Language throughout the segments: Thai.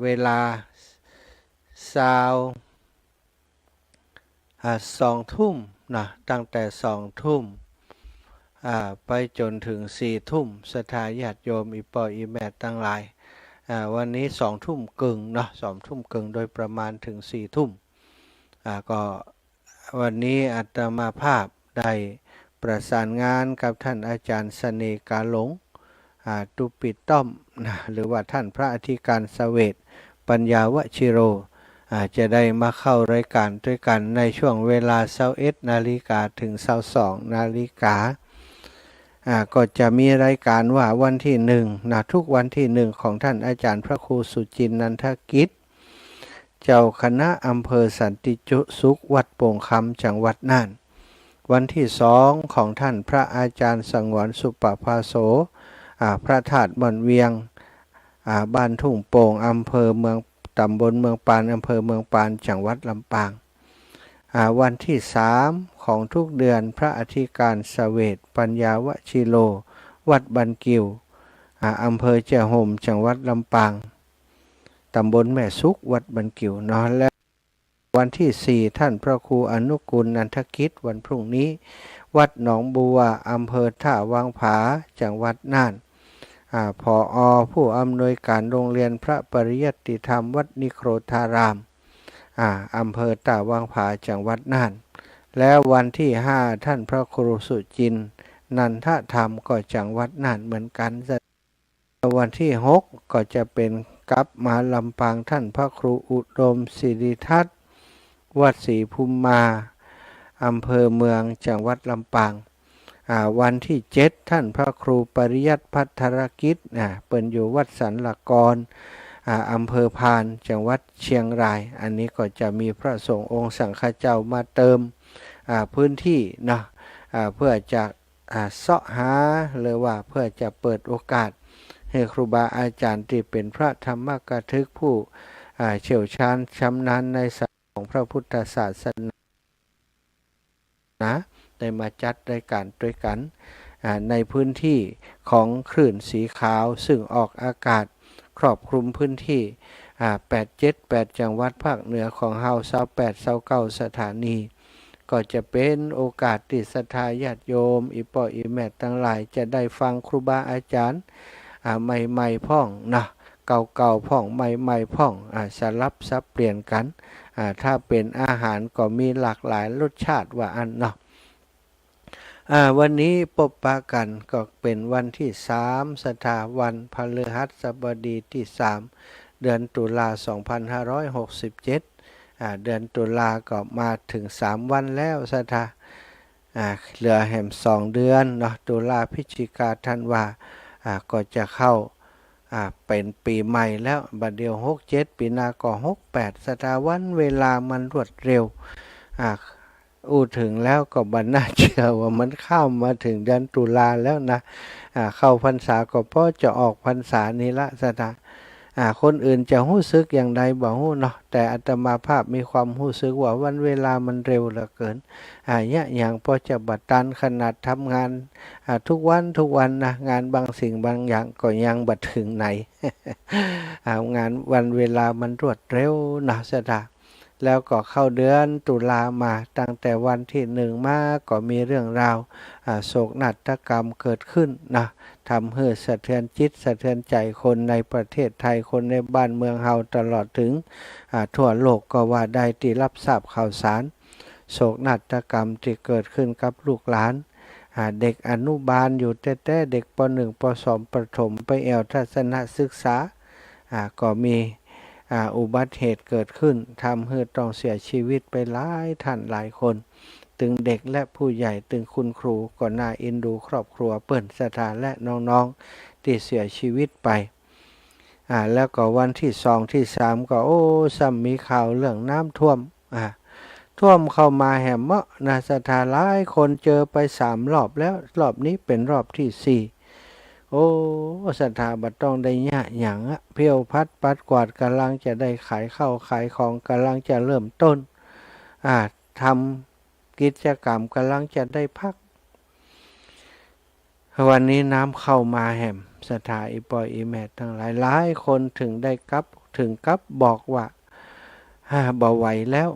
เวลา20 2 ทุ่มนะตั้งแต่2 ทุ่มไปจนถึง4 ทุ่มศรัทธาญาติโยมอีปออีแม่ตั้งหลายวันนี้2 ทุ่มครึ่งเนาะ2 ทุ่มครึ่งโดยประมาณถึง4 ทุ่มก็วันนี้อาตมาภาพได้ประสานงานกับท่านอาจารย์เสน่ห์กาหลงตุปิต้อมนะหรือว่าท่านพระอธิการเสวตปัญญาวชิโรจะได้มาเข้ารายการด้วยกันในช่วงเวลา21 นาฬิกาถึง22 นาฬิกาก็จะมีรายการว่าวันที่1นะทุกวันที่1ของท่านอาจารย์พระครูสุจินต์นันทกิจเจ้าคณะอำเภอสันติสุขวัดโป่งคำจังหวัดน่านวันที่2ของท่านพระอาจารย์สงวนสุปภาโสพระธาตุบ่อนเวียงบ้านทุ่งโป่งอำเภอเมืองตำบลเมืองปานอำเภอเมืองปานจังหวัดลำปางวันที่3ของทุกเดือนพระอธิการเสวตปัญญาวชิโรวัดบันกิวอำเภอเจ้าห่มจังหวัดลำปางตำบลแม่สุกวัดบันกิวเนาะและวันที่4ท่านพระครูอนุกูลนันทกิจวันพรุ่งนี้วัดหนองบัวอำเภอท่าวังผาจังหวัดน่านผอ.ผู้อำนวยการโรงเรียนพระปริยัติธรรมวัดนิโครธารามอำเภอท่าวังผาจังหวัดน่านแล้ววันที่5ท่านพระครูสุจินต์นันทธรรมก็จังหวัดน่านเหมือนกันวันที่6ก็จะเป็นกลับมาลำปางท่านพระครูอุดมศิริทัศน์วัดศรีภูมิมาอำเภอเมืองจังหวัดลำปางวันที่7ท่านพระครูปริยัติภัทรกิจเปิ่นอยู่วัดสันหกรอำเภอพานจังหวัดเชียงรายอันนี้ก็จะมีพระสงฆ์องค์สังฆเจ้ามาเติมพื้นที่นะเพื่อจะเสาะหาหรือว่าเพื่อจะเปิดโอกาสให้ครูบาอาจารย์ที่เป็นพระธรรมกถึกผู้เชี่ยวชาญชำนาญในศาสนาของพระพุทธศาสนาได้มาจัดรายการด้วยกันในพื้นที่ของคลื่นสีขาวซึ่งออกอากาศครอบคลุมพื้นที่8 จังหวัดภาคเหนือของเฮา28 29 สถานีก็จะเป็นโอกาสที่ศรัทธาญาติโยมอีปออีแม่ทั้งหลายจะได้ฟังครูบาอาจารย์ใหม่ๆพ่องนะเก่าๆพ่องใหม่ๆพ่องสลับซับเปลี่ยนกันถ้าเป็นอาหารก็มีหลากหลายรสชาติว่าอันเนาะวันนี้พบปะกันก็เป็นวันที่3สถาวันพฤหัสบดีที่3เดือนตุลา2567เดือนตุลาก็มาถึง3วันแล้วสถาเหลือแห่ม2เดือนเนาะตุลาพฤศจิกาธันวาก็จะเข้าเป็นปีใหม่แล้วบัดเดียว67ปีหน้าก็68สถาวันเวลามันรวดเร็วถึงแล้วก็บันน่าเชื่อว่ามันเข้ามาถึงเดือนตุลาแล้วนะเข้าพรรษาก็เพราะจะออกพรรษานี้ละสถาคนอื่นจะรู้สึกอย่างใดบ่รู้เนาะแต่อาตมาภาพมีความรู้สึกว่าวันเวลามันเร็วเหลือเกินเนี่ยอย่างพอจะบัดตันขนาดทำงานทุกวันนะงานบางสิ่งบางอย่างก็ยังบัดถึงไหน งานวันเวลามันรวดเร็วนะสถาแล้วก็เข้าเดือนตุลามาตั้งแต่วันที่1มาก็มีเรื่องราวโศกนาฏกรรมเกิดขึ้นนะทำให้สะเทือนจิตสะเทือนใจคนในประเทศไทยคนในบ้านเมืองเฮาตลอดถึงทั่วโลกก็ว่าได้ที่รับทราบข่าวสารโศกนาฏกรรมที่เกิดขึ้นกับลูกหลานเด็กอนุบาลอยู่แต่เด็กป .1 ป .2 ประถมไปแอวทัศนศึกษาก็มีอุบัติเหตุเกิดขึ้นทำให้ต้องเสียชีวิตไปหลายท่านหลายคนถึงเด็กและผู้ใหญ่ถึงคุณครูก็น่าเอ็นดูครอบครัวเปิ้นสถานและน้องๆที่เสียชีวิตไปแล้วก็วันที่2ที่3ก็ซ้ำมีข่าวเรื่องน้ำท่วมท่วมเข้ามาแหมเมาะนะสถานหลายคนเจอไป3รอบแล้วรอบนี้เป็นรอบที่4สถาบันต้องได้ยะอย่างเพียวพัดปัดกวาดกำลังจะได้ขายข้าวขายของกำลังจะเริ่มต้นทำกิจกรรมกำลังจะได้พักวันนี้น้ำเข้ามาแหมสถาอีปอยอีแม่ทั้งหลายคนถึงได้กลับ ถึงกับบอกว่าบ่ไหวแล้ว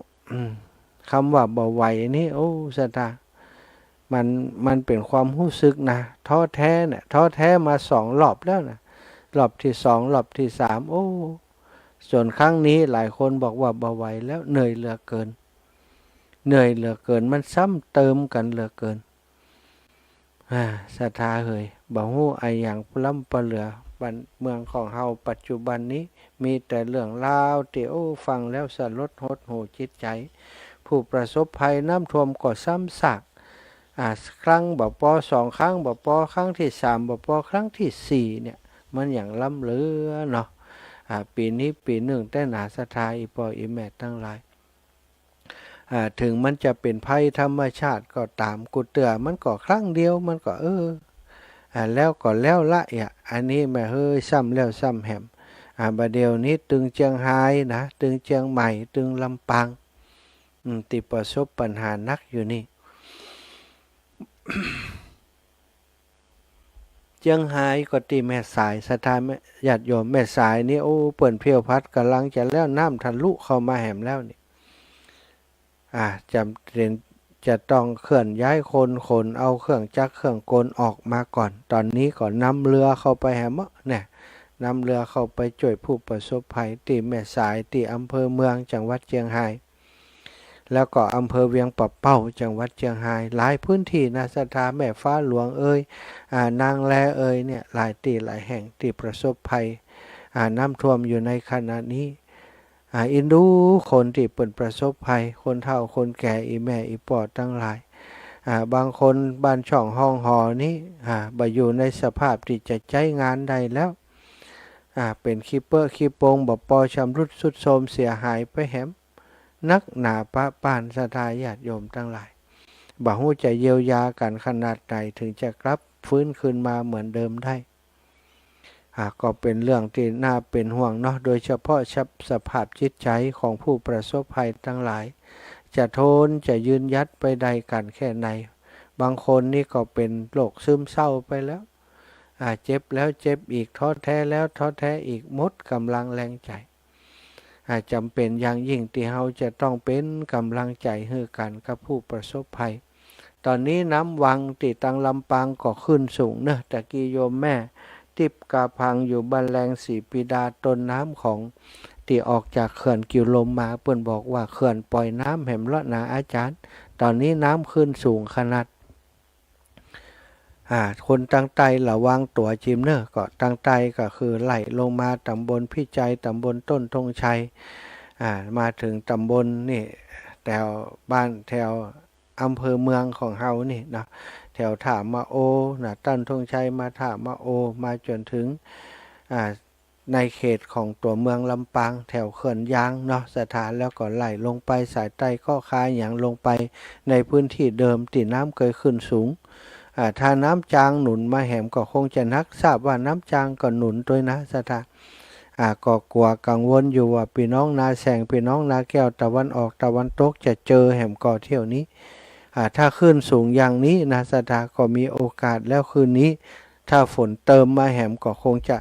คำว่าบ่ไหวนี่โอ้ศรัทธามันเป็นความรู้สึกนะท้อแท้เนี่ยท้อแท้มา2 รอบแล้วนะรอบที่2รอบที่3โอ้ส่วนครั้งนี้หลายคนบอกว่าบ่ไหวแล้วเหนื่อยเหลือเกินมันซ้ำเติมกันเหลือเกินศรัทธาเฮยบ่ฮู้ไออย่างปล้ำปะเหลือบ้านเมืองของเฮาปัจจุบันนี้มีแต่เรื่องราวที่โอ้ฟังแล้วสลดหดหู่จิตใจผู้ประสบภัยน้ำท่วมก็ซ้ำซากครั้งบ่พอ2 ครั้งบ่พอครั้งที่3บ่พอครั้งที่4เนี่ยมันอย่างล้ำเหลือเนาะปีนี้ปีหนึ่งแต่หนาศรัทธาอีพ่ออีแม่ทั้งหลายถึงมันจะเป็นภัยธรรมชาติก็ตามกูเตือมันก็ครั้งเดียวมันก็แล้วก็แล้วละอันนี้แม่เฮ้ยซ้ำแล้วซ้ำแหมบัดเดี๋ยวนี้ตึงเชียงรายนะตึงเชียงใหม่ตึงลำปางที่ประสบปัญหานักอยู่นี่ เชียงรายก็ตีแม่สายสถานญาติโยมแม่สายนี่โอ้เปิ่นเพียวพัดกำลังจะแล้วน้ำทะลุเข้ามาแหมแล้วนี่จำเป็นจะต้องเคลื่อนย้ายคนเอาเครื่องจักรเครื่องกลออกมาก่อนตอนนี้ก็นำเรือเข้าไปแหมเนี่ยนำเรือเข้าไปช่วยผู้ประสบภัยที่แม่สายที่อำเภอเมืองจังหวัดเชียงรายแล้วก็อำเภอเวียงปะเป้าจังหวัดเชียงรายหลายพื้นที่นะศรัทธาแม่ฟ้าหลวงนางแลเนี่ยหลายที่หลายแห่งที่ประสบภัยน้ำท่วมอยู่ในขณะนี้อินดูคนที่เป็นประสบภัยคนเฒ่าคนแก่อีแม่อีปอดทั้งหลายบางคนบ้านช่องห้องหอนี้บ่อยู่ในสภาพที่จะใช้งานได้แล้วเป็นคีเปอร์คีโปงบ่ปอชำรุดสุดโทรมเสียหายไปแหมนักหนาปะปานศรัทธาญาติโยมทั้งหลายบ่ฮู้จะเยียวยากันขนาดใดถึงจะกลับฟื้นคืนมาเหมือนเดิมได้ก็เป็นเรื่องที่น่าเป็นห่วงเนาะโดยเฉพาะสภาพจิตใจของผู้ประสบภัยทั้งหลายจะทนจะยืนยัดไปใดกันแค่ไหนบางคนนี่ก็เป็นโรคซึมเศร้าไปแล้วเจ็บแล้วเจ็บอีกท้อแท้แล้วท้อแท้อีกหมดกำลังแรงใจจำเป็นอย่างยิ่งที่เราจะต้องเป็นกำลังใจให้กันกับผู้ประสบภัยตอนนี้น้ำวังติตังลำปางก็ขึ้นสูงเนอะตะกี้โยมแม่ทิพกาพังอยู่บ้านแรงสีปิดาต้นน้ำของที่ออกจากเขื่อนกิวลมมาเปิ้นบอกว่าเขื่อนปล่อยน้ำแห่มละนะอาจารย์ตอนนี้น้ำขึ้นสูงขนาดคนตั้งใจระวังตัวจิมเนอร์ก็ตั้งใจก็คือไหลลงมาตำบลพิจัยตำบลต้นธงชัยมาถึงตำบลนี่แถวบ้านแถวอำเภอเมืองของเฮานี่นะแถวท่ามาโอนะต้นธงชัยมาท่ามาโอมาจนถึงในเขตของตัวเมืองลำปางแถวเขื่อนยางเนาะสถานแล้วก็ไหลลงไปสายใต้ก็คายอย่างลงไปในพื้นที่เดิมที่น้ำเคยขึ้นสูงถ้าน้ำจางหนุนมาแหมก็คงจะนักทราบว่าน้ำจางก็หนุนด้วยนะสถานก็กลัวกังวลอยู่ว่าพี่น้องนาแสงพี่น้องนาแก้วตะวันออกตะวันตกจะเจอแหมก่อเที่ยวนี้ถ้าขึ้นสูงอย่างนี้นะสถานก็มีโอกาสแล้วคืนนี้ถ้าฝนเติมมาแหมก็คงจะ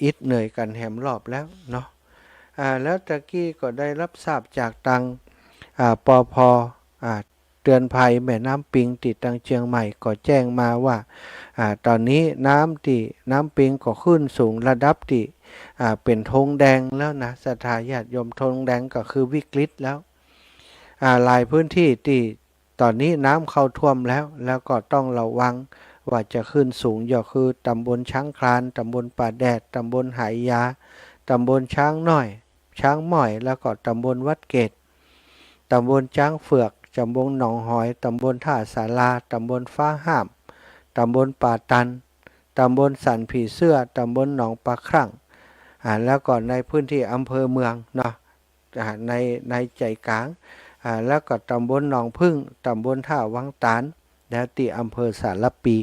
อิดเหนื่อยกันแหมรอบแล้วเนาะแล้วตะกี้ก็ได้รับทราบจากตังปพเตือนภัยแม่น้ำปิงติดตังเชียงใหม่ก็แจ้งมาว่าตอนนี้น้ำปิงก็ขึ้นสูงระดับที่เป็นธงแดงแล้วนะศรัทธาญาติโยมธงแดงก็คือวิกฤตแล้วหลายพื้นที่ที่ตอนนี้น้ำเข้าท่วมแล้วก็ต้องระวังว่าจะขึ้นสูงอย่าคือตำบลช้างคลานตำบลป่าแดดตำบลหายยาตำบลช้างน้อยช้างหม่อยแล้วก็ตำบลวัดเกตตำบลช้างเฟือกตำบลหนองหอยตำบลท่าสาราตำบลฟ้าห้ามตำบลป่าตันตำบลสันผีเสื้อตำบลหนองปลาครั่งแล้วก็ในพื้นที่อำเภอเมืองเนาะในใจกลางแล้วก็ตำบลหนองพึ่งตำบลท่าวังตาลแล้วที่อำเภอสารปี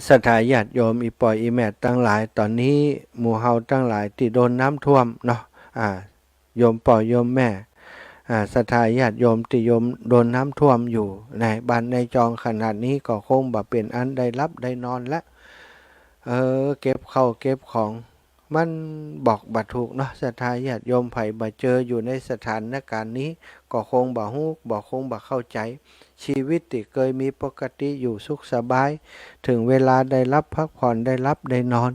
ศรัทธาญาติโยมอีปอยอีแม่ตั้งหลายตอนนี้หมู่เฮาตั้งหลายที่โดนน้ำท่วมเนาะโยมปอยโยมแม่ ศรัทธาญาติโยมติโยมโดนน้ำท่วมอยู่ในบ้านในจองขนาดนี้ก็คงบ่เป็นอันได้รับได้นอนละเก็บเข้าเก็บของมันบอกบ่ถูกเนาะศรัทธาญาติโยมไผบ่เจออยู่ในสถานการณ์นี้ก็คงบ่ฮู้บ่คงบ่เข้าใจชีวิตที่เคยมีปกติอยู่สุขสบายถึงเวลาได้รับพักผ่อนได้รับได้นอน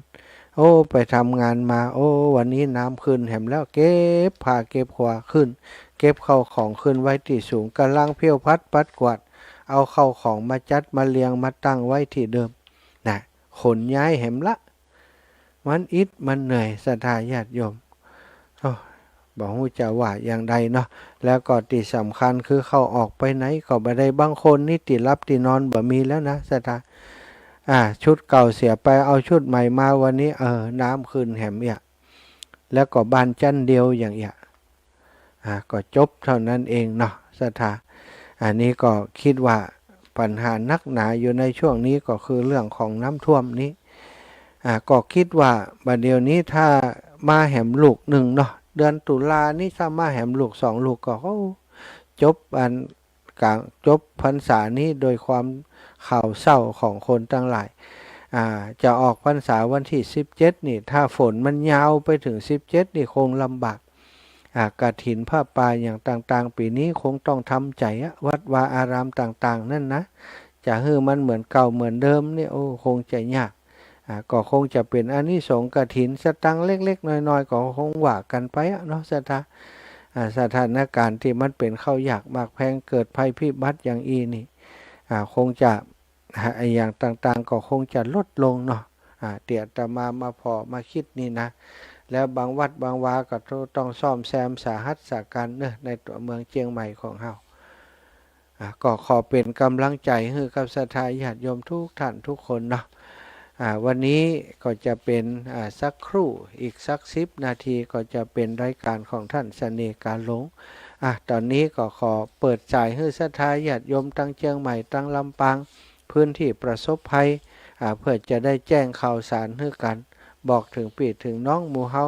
โอ้ไปทำงานมาโอ้วันนี้น้ำขึ้นแหมแล้วเก็บผ้าเก็บขวาขึ้นเก็บเข้าของขึ้นไว้ที่สูงกำลังเพี้ยวพัดปัดกวาดเอาเข้าของมาจัดมาเรียงมาตั้งไว้ที่เดิมนะขนย้ายแหมละมันอิดมันเหนื่อยศรัทธาญาติโยมบอกฮู้จะว่าอย่างใดเนาะแล้วก็ที่สำคัญคือเข้าออกไปไหนก็บ่ได้บางคนนี่ติรับตินอนบ่มีแล้วนะศรัทธาชุดเก่าเสียไปเอาชุดใหม่มาวันนี้น้ำขึ้นแหมแล้วก็บ้านจันเดียวอย่างก็จบเท่านั้นเองเนาะศรัทธาอันนี้ก็คิดว่าปัญหานักหนาอยู่ในช่วงนี้ก็คือเรื่องของน้ำท่วมนี้ก็คิดว่าบัดเดี๋ยวนี้ถ้ามาแหมลูกหนึ่งเนาะเดือนตุลานี่ถ้ามาแหมลูกสองลูกก็จบอันกลางจบพรรษานี้โดยความข่าวเศร้าของคนทั้งหลายจะออกพรรษาวันที่17นี่ถ้าฝนมันยาวไปถึง17นี่คงลำบากกฐินผ้าป่าอย่างต่างๆปีนี้คงต้องทำใจวัดวาอารามต่างๆนั่นนะจะให้มันเหมือนเก่าเหมือนเดิมนี่คงจะยากก็คงจะเป็นอานิสงส์กฐินสตังค์เล็กๆน้อยๆก็คงว่ากันไปเนาะสถานการณ์ที่มันเป็นข้าวยากมากแพงเกิดภัยพิบัติอย่างนี่คงจะอย่างต่างๆก็คงจะลดลงเนาะเดี๋ยวจะมาพอมาคิดนี่นะแล้วบางวัดบางวาก็ต้องซ่อมแซมสาหัสสาการเนอะในตัวเมืองเชียงใหม่ของเราก็ขอเป็นกำลังใจให้กับศรัทธาญาติโยมทุกท่านทุกคนเนาะวันนี้ก็จะเป็นสักครู่อีกสัก10 นาทีก็จะเป็นรายการของท่านเสน่ห์การหลงตอนนี้ก็ขอเปิดใจให้ศรัทธาญาติโยมตั้งเชียงใหม่ตั้งลำปางพื้นที่ประสบภัยเพื่อจะได้แจ้งข่าวสารให้กันบอกถึงปีถึงน้องหมู่เฮา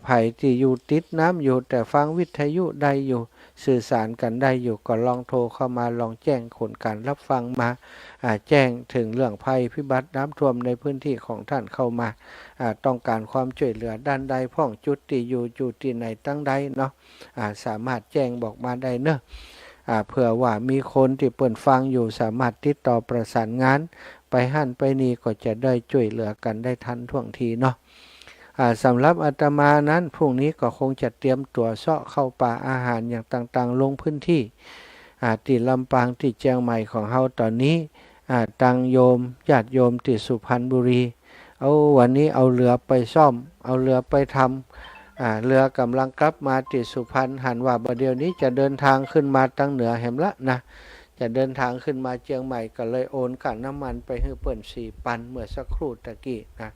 ไผ่ที่อยู่ติดน้ำอยู่แต่ฟังวิทยุได้อยู่สื่อสารกันได้อยู่ก็ลองโทรเข้ามาลองแจ้งคนการรับฟังมาแจ้งถึงเรื่องภัยพิบัติน้ำท่วมในพื้นที่ของท่านเข้ามาต้องการความช่วยเหลือด้านใดพ้องจุดที่อยู่ที่ไหนตั้งใดเนาะสามารถแจ้งบอกมาได้เนอะเผื่อว่ามีคนที่เปิดฟังอยู่สามารถติดต่อประสานงานไปหั่นไปนี่ก็จะได้ช่วยเหลือกันได้ทันท่วงทีเนาะสำหรับอาตมานั้นพรุ่งนี้ก็คงจะเตรียมตัวเสาะเข้าป่าอาหารอย่างต่างๆลงพื้นที่ที่ลำปางที่เชียงใหม่ของเฮาตอนนี้ตังโยมญาติโยมที่สุพรรณบุรีวันนี้เอาเรือไปซ่อมเอาเรือไปทำเรือกำลังกลับมาที่สุพรรณหันว่าประเดี๋ยวนี้จะเดินทางขึ้นมาตั้งเหนือแหมละนะจะเดินทางขึ้นมาเชียงใหม่ก็เลยโอนค่าน้ำมันไปให้เปิ้น4 ปันเมื่อสักครู่ตะกี้นะ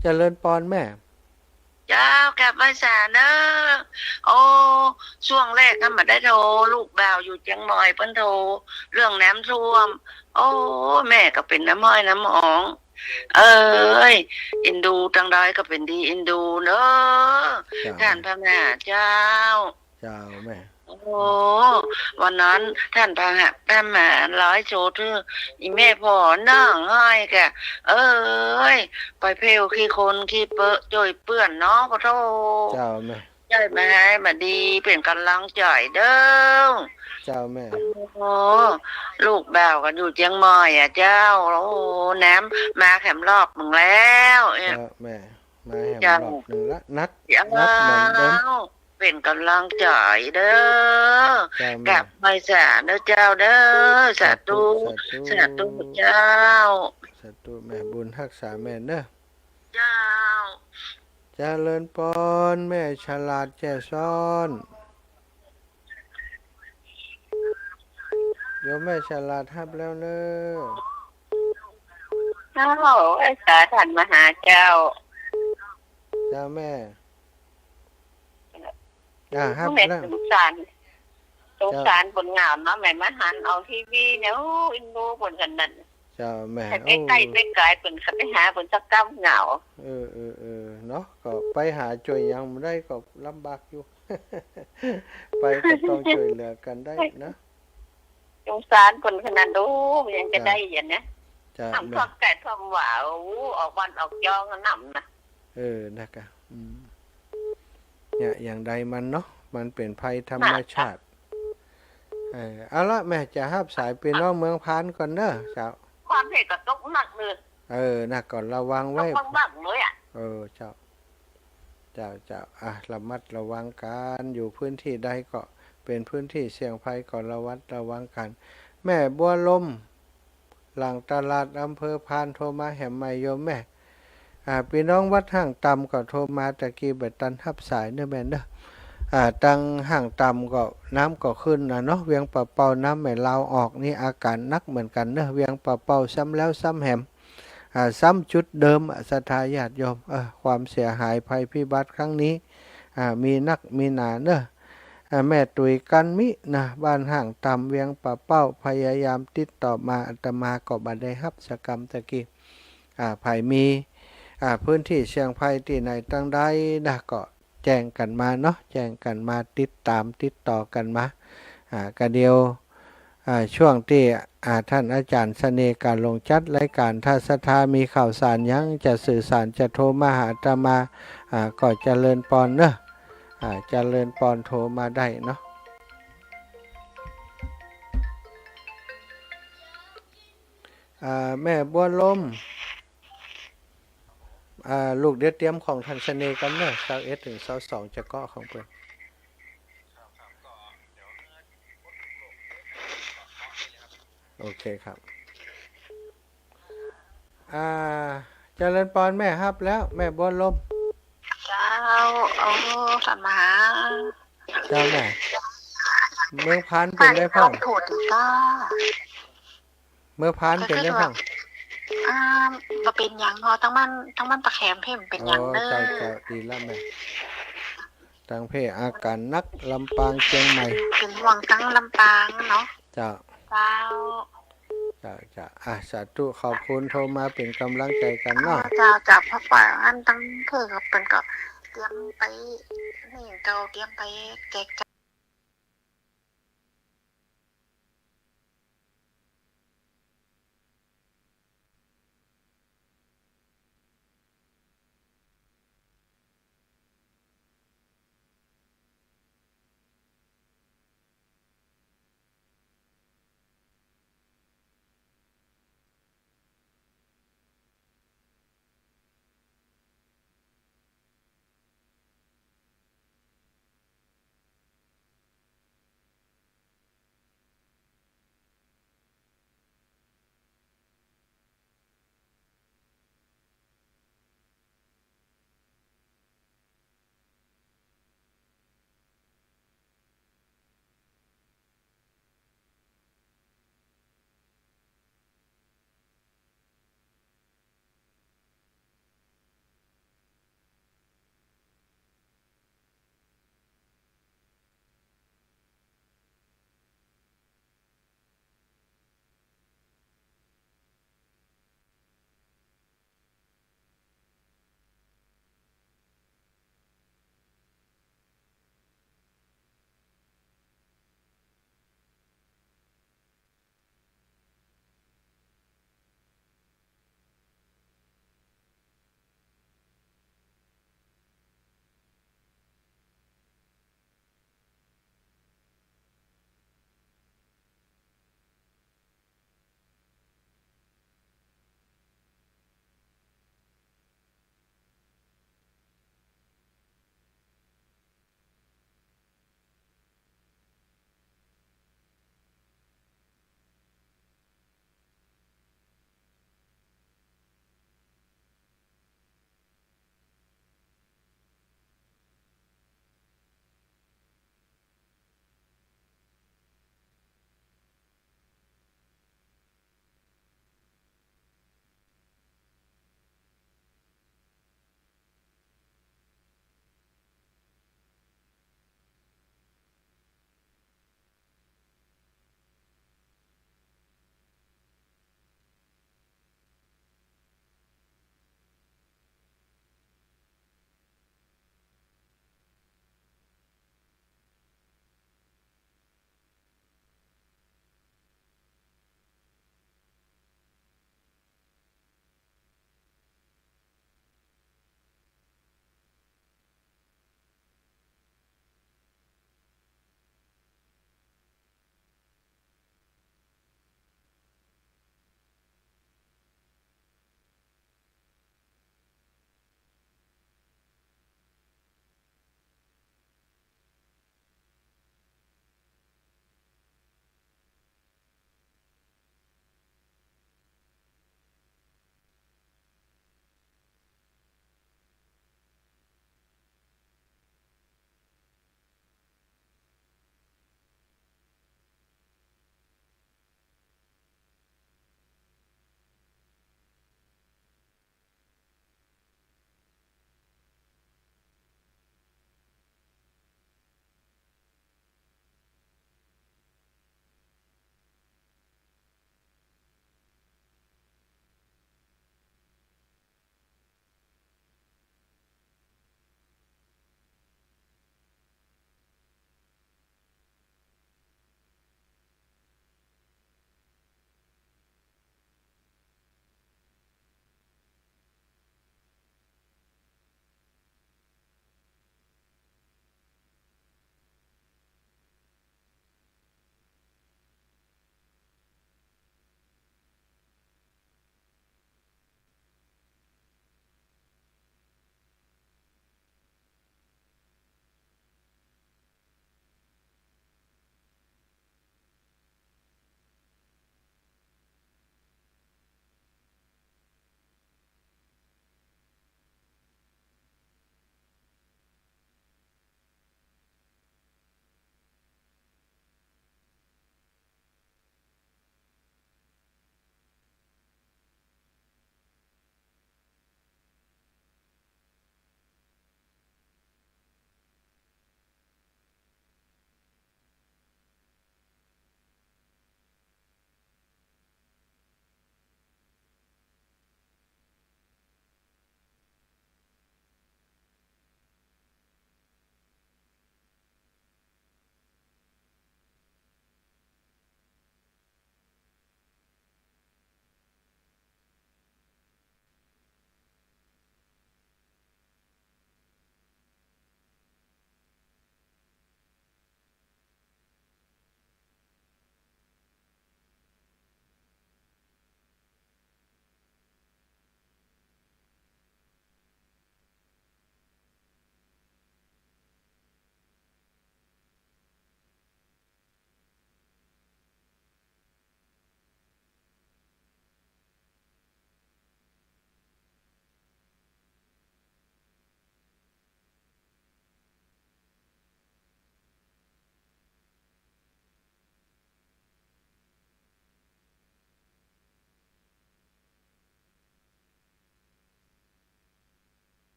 เจริญปอนแม่เจ้ากลับมาสาเนอะโอ้ช่วงแรกก็มาได้โทรลูกบ่าวอยู่เชียงใหม่เพิ่นโทรเรื่องน้ำท่วมโอ้แม่ก็เป็นน้ำม้อยน้ำหมองอินดูตังใดก็เป็นดีอินดูเนอะท่านพระแม่เจ้าแม่โอ้วันนั้นท่านพระแม่ร้อยโจทย์อีแม่พ่อนั่งให้แกไปเพลขี้คนขี้เปอะจ่อยเปื้อนเนาะพระโทเจ้าแม่ใช่ไหมมาดีเป็นกำลังใจเด้อเจ้าแม่โอ้ลูกบ่าวกันอยู่เชียงใหม่เจ้าโอ้น้ำมาแขมรอบมึงแล้วเจ้าแม่มาแขมรอบหนึ่งละนัดเหมือนเดิมเป็นกำลังใจเด้อกลับไปสาเด้อเจ้าเด้อสาธุเจ้าสาธุแม่บุญรักษาแม่เด้อเจ้าเจริญปอนแม่ฉลาดแจ่ซ้อนโยมแม่ฉลาดทับแล้วเนอะฮัลโหลไอ้สาท่านมหาเจ้าแม่ฮับแล้วสงสารผลงานเนาะแม่มาหันเอาทีวีเนี่ยอินดูผลกันนั่นเจ้าแม่ใกล้ๆไกลๆผลขับไปหาผลสักกั้มเหงาเนาะก็ไปหาจ่วยยังไม่ได้ก็ลำบากอยู่ ไปก็ต้องช่วยเหลือกันได้นะสงสารคนขนาดดูยังจะได้อย่างเนี้ยจะทำทอดไก่ทอดหวานออกวันออกยองก็นำนะนะคะเนี่ยอย่างใดมันเนาะมันเป็นภัยธรรมชาติเอาละแม่จะห้าบสายพี่น้องเมืองพานก่อนเนอะเจ้าความเผ็ดก็ตกหนักเลยน่ะก่อนระวังไว้ตกมากๆเลยอ่ะเจ้าระมัดระวังกันอยู่พื้นที่ใดก็เป็นพื้นที่เสี่ยงภัยก็ระวังกัน แม่บัวลมหลังตลาดอำเภอพานโทรมาแหมไม่โยมแม่พี่น้องวัดห่างต่ำก็โทรมาตะกี้เบ็ดตันทับสายเนอะแม่เนอะตังห่างต่ำก็น้ำก็ขึ้นนะเนาะเวียงปะเป่าน้ำไม่ลาวออกนี่อาการนักเหมือนกันเนอะเวียงปะเป่าซ้ำแล้วซ้ำแหมซ้ำจุดเดิมศรัทธาญาติโยมความเสียหายภัยพิบัติครั้งนี้มีนักมีหนาเนอะแม่ตุยกันมินะบ้านห่างต่ำเวียงปะเป้าพยายามติดต่อมาอาตมาก็บัดได้รับสกรรมตะกี้ภัยมีพื้นที่เชียงภัยที่ไหนตั้งได้นะก็แจ้งกันมาเนาะแจ้งกันมาติดตามติดต่อกันมากระเดียวช่วงที่ท่านอาจารย์เสน่ห์การลงจัดรายการถ้าศรัทธามีข่าวสารยังจะสื่อสารจะโทรมาหาอาตมาก็เจริญปอนเนอะเจริญปอนโทรมาได้เนาะแม่บัวลมลูกเดี๋ยวเตรียมของทันเสน่ห์กันเนอะ21ถึง22จะเกาะของเพิ่นโอเคครับเจริญปอนแม่ครับแล้วแม่บัวลมเจ้าสันมาหาเจ้าแม่เมืองพานเป็นได้พ่องถูกจ้าเมืองพานเป็นได้พ่องมาเป็นยังพอทั้งมันตะแคมเพ่มเป็นยังเด้อเจ้าดีแล้วแม่ทางเพศอาการนักลำปางเชียงใหม่เป็นห่วงทั้งลำปางเนาะเจ้าสาธุขอบคุณโทรมาเป็นกำลังใจกันเนาะเจ้าพ่อป่าอันตั้งเพื่อกับเป็นก็เตรียมไปนี่เจ้าเตรียมไปแจก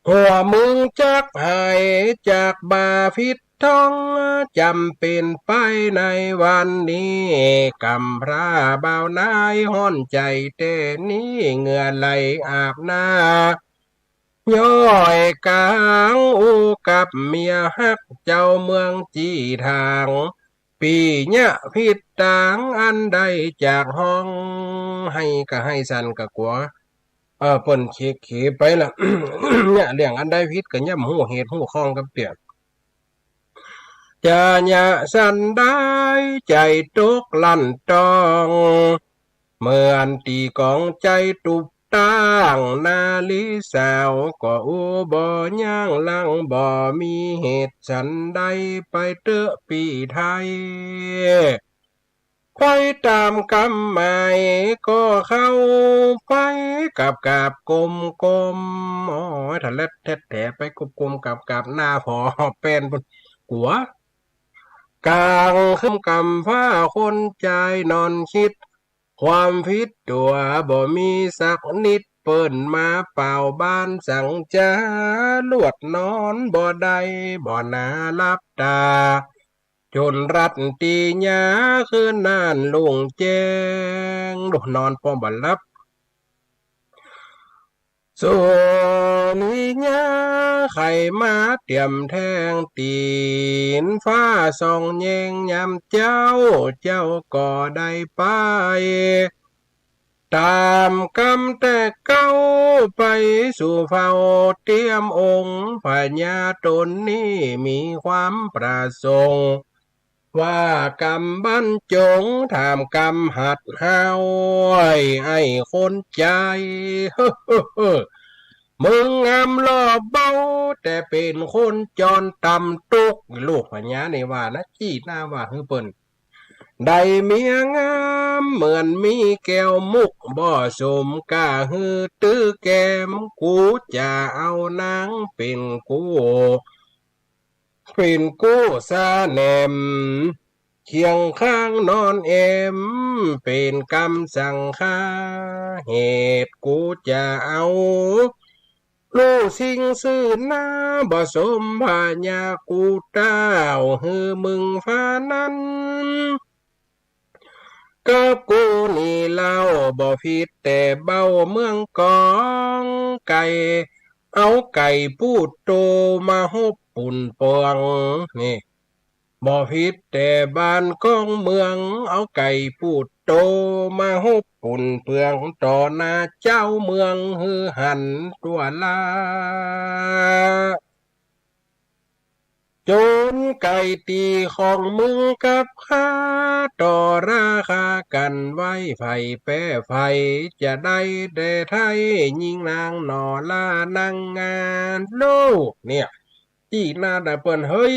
หัวมึงจักหายจากบาพิษท้องจำเป็นไปในวันนี้กำพร้าบ่าวนายห้อนใจเต้นี้เหงื่อไหลอาบหน้าย้อยกลางอูกับเมียฮักเจ้าเมืองจีทางปีเนี่ยพิษต่างอันใดจากห้องให้ก็ให้สันก็กลัวเปิ้นเขไปละ เนี่ยเรื่องอันใดพิษก็ย่ำหูเหตุหูข้องกับเปียกจะเนี่ยสันได้ใจตกลั่นตองเหมือนตีกองใจตุบตั้งนาลิสาวก็อูบ่ย่างลังบ่มีเหตุสันใดไปเตอะปีไทยไปตามกรรมหมายก็เข้าไปกับกลมโอ้ยถ้าเล็ดแท้ๆไปกลมกับหน้าพอเป็นกัวกลางคืมกำผ้าคนใจนอนคิดความผิดตัวบ่มีสักนิดเปิ้นมาเป่าบ้านสั่งจ้าลวดนอนบ่ได้บ่นาลับตาจนรัดตีญาคืนนานลุงแจ้งดูนอนป้อมบ่ลับส่วนวิญญาไข่มาเตรียมแทงตีนฟ้าส่องแยงยำเจ้าก็ได้ไปตามกำแต่เก้าไปสู่เฝ้าเตรียมองค์พญาตนนี้มีความประสงค์ว่ากรรมบรรจงถามกรรมหัดเฮาไอ้คนใจ มึงงามรอบเบาแต่เป็นคนจรต่ำตุกลูกพญาในว่านะจี้หน้าว่าคือเปิ้นได้เมียงามเหมือนมีแก้วมุกบ่สมกะฮือตื้อแก้มกูจะเอานางเป็นกูซาแหนมเคียงข้างนอนเอ็มเป็นกรรมสั่งข้าเหตุกูจะเอาลูกสิ่งซื่อหน้าบ่สมพาญากูเต้าฮือมึงฟ้านั้นกับกูนี่เล่าบ่ผิดแต่เบาเมืองกองไก่เอาไก่พูดโตมาฮบปุ่นปองนี่บ่ผิดแต่บ้านกองเมืองเอาไก่พูดโตมาฮบปุ่นเปลืองต่อหน้าเจ้าเมืองฮือหันตัวลาจนไก่ตีของมึงกับข้าต่อราคากันไว้ไฟแป้ไฟจะได้แต่ไทยยิงนางหนอลานางงานโลกเนี่ยจี้หน้าได้เปิ้นเฮ้ย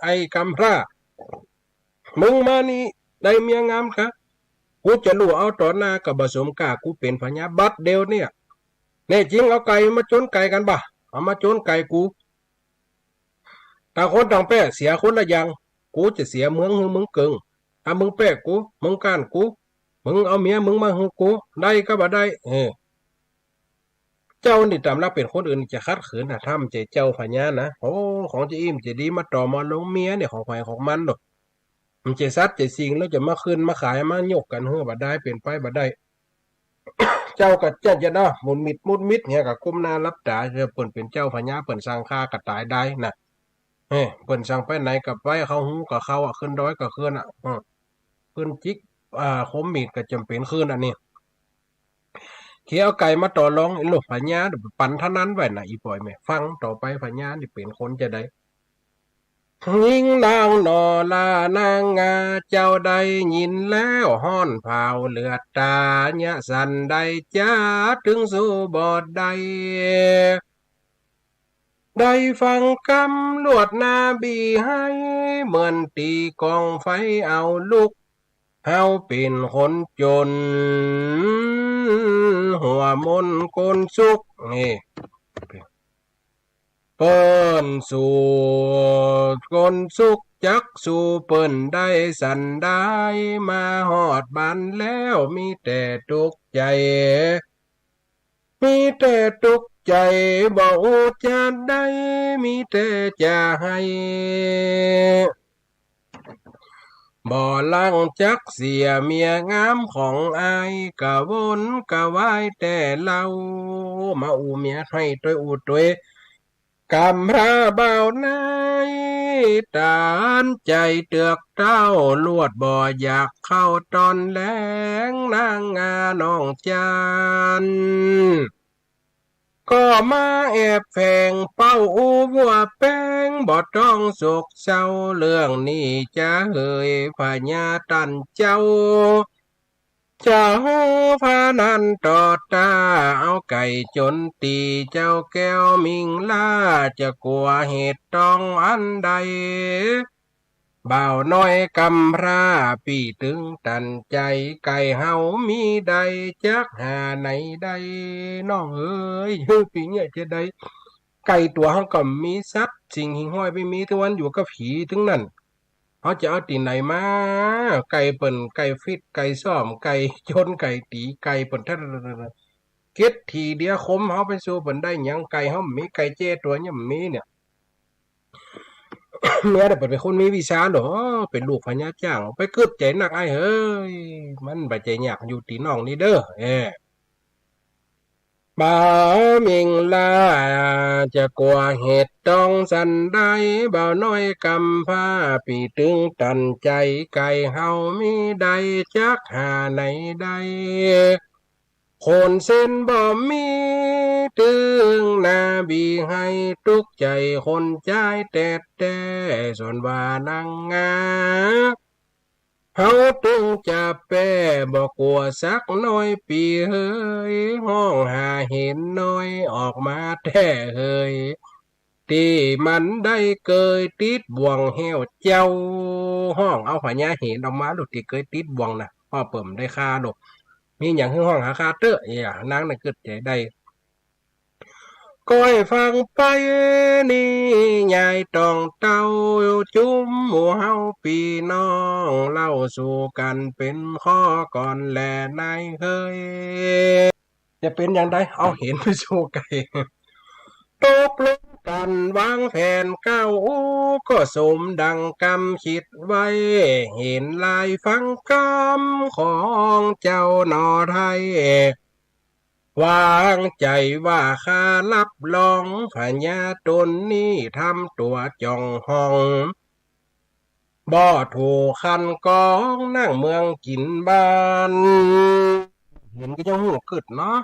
ไอ้กำพร้ามึงมานี่ได้เมียงามคะกูจะรู้เอาต่อหน้ากับผสมกากูเป็นพญาบัดเดียวเนี่ยแน่จริงเอาไก่มาจนไก่กันบ่เอามาจนไก่กูต่างคนต่างแป้เสียคนละอย่างกูจะเสียเมืองมึงเกิงถ้ามึงแป้กูมึงก้านกูมึงเอาเมียมึงมาให้กูได้ก็บ่ได้เจ้านี่ตามรักเป็นคนอื่นจะคัดขืนนะทำใจเจ้าพญานะโอ้ของจะอิ่มจะดีมาต่อมาลงเมียเนี่ยของใครของมันดอกมันจะซัดจะสิงแล้วจะมาคืนมาขายมายกกันเฮ้อบ่ได้เป็นไปบ่ได้ เจ้ากับเจ้าจะเนาะมุดมิดเนี่ยกับกุมนารับตาจะเปิ่นเป็นเจ้าพญาเปิ่นสร้างค่ากระตายได้น่ะเปิ่นสั่งไปไหนกับไว้เขาหูกับเขาขึ้นดอยกับขึ้นขึ้นจิกคมมีดก็จำเป็นขึ้นอันนี้เขี่ยเอาไก่มาต่อรองลูกพญาปันเท่านั้นไว้น่ะอีปล่อยแม่ฟังต่อไปพญานี่เป็นคนจะได้ยิงนางนอลานางงาเจ้าได้ยินแล้วห้อนเผาเลือดตาเนี่ยสันได้จ้าถึงสู่บอดได้ได้ฟังคำลวดนาบีให้เหมือนตีกองไฟเอาลุกเฮาเป็นคนจนหัวมนกนสุกนี่เปิ้นสู่คนสุขจักสู่เปิ้นได้สันได้มาหอดบ้านแล้วมีแต่ทุกข์ใจ มีแต่ตุกใจบอกจะได้มีแต่จะให้บ่ลังจักเสียเมียงามของอายกะวนกะวายแต่เรามาอูเมียให้ตัวอูตัวกำพร้าเบานายตานใจเตือกเต้าลวดบ่อยากเข้าตอนแลงนางงาน้องจันก็มาแอบแฝงเป้าอูบัวแป้งบ่ต้องโศกเศร้าเรื่องนี้จะเฮยพญาตันเจ้าจะหูพานันต่อตาเอาไก่จนตีเจ้าแก้วมิงล่าจะกลัวเหตุต้องอันใดบ่าวน้อยกำพร้าปีตึงตันใจไก่เฮามีใดจักหาไหนใดน้องเอ้ยปีเนี้ยจะได้ไก่ตัวเฮาก็มีสัตว์สิ่งหิ่งห้อยไปมีทุกวันอยู่กับผีถึงนั่นเขาจะเอาตีไหนมาไก่เปิ่นไก่ฟิตไก่ซ้อมไก่ชนไก่ตีไก่เปิ่นท่าเก็ดทีเดียวคมเขาไปสู้เปิ่นได้หยังไก่เขามีไก่เจ้ตัวเนี่ยมีเนี่ย เมียเดี๋ยวเป็นคนมีวิชาเนาะเป็นลูกพญาจ้างไปกึดใจหนักไอ้เฮ้ยมันบาดใจยากอยู่ตีน้องนี่เด้อบ่าวมิงลาจะกลัวเหตุต้องสันได้บ่าวน้อยกำผ้าปีตึงตันใจไก่เฮามีใดจักหาไหนใดคนเส้นบ่มีตึงนาบีให้ทุกใจคนใจแต่ส่วนว่านางงาเฮาตึงจะแป้บอกกลัวสักน้อยปีเฮ้ยห้องหาเห็นน้อยออกมาแท้เฮ้ยที่มันได้เกยติดบ่วงเหี่ยวเจ้าห้องเอาพญาเห็นออกมาลูกที่เกยติดบ่วงนะพ่อเปิ่มได้ค่าดอกมีอย่างให้ห้องหาค่าเตอะอย่านางน่ะเกิดใจได้ก้อยฟังไปนี่ยายต้องเต้าจุ้มหมู่เฮาปีน้องเล่าสู่กันเป็นข้อก่อนแลนายเคยจะเป็นอย่างไรเอาเห็นไปสู่ไก่ตกลงกันวางแผนก้าวก็สมดังกำคิดไว้เห็นลายฟังกำของเจ้าหนอไทยวางใจว่าข้ารับรองพญาตนนี้ทำตัวจองห้องบ่ถูกคันกองนั่งเมืองกินบ้านเห็นก็จะหูกึดเนาะ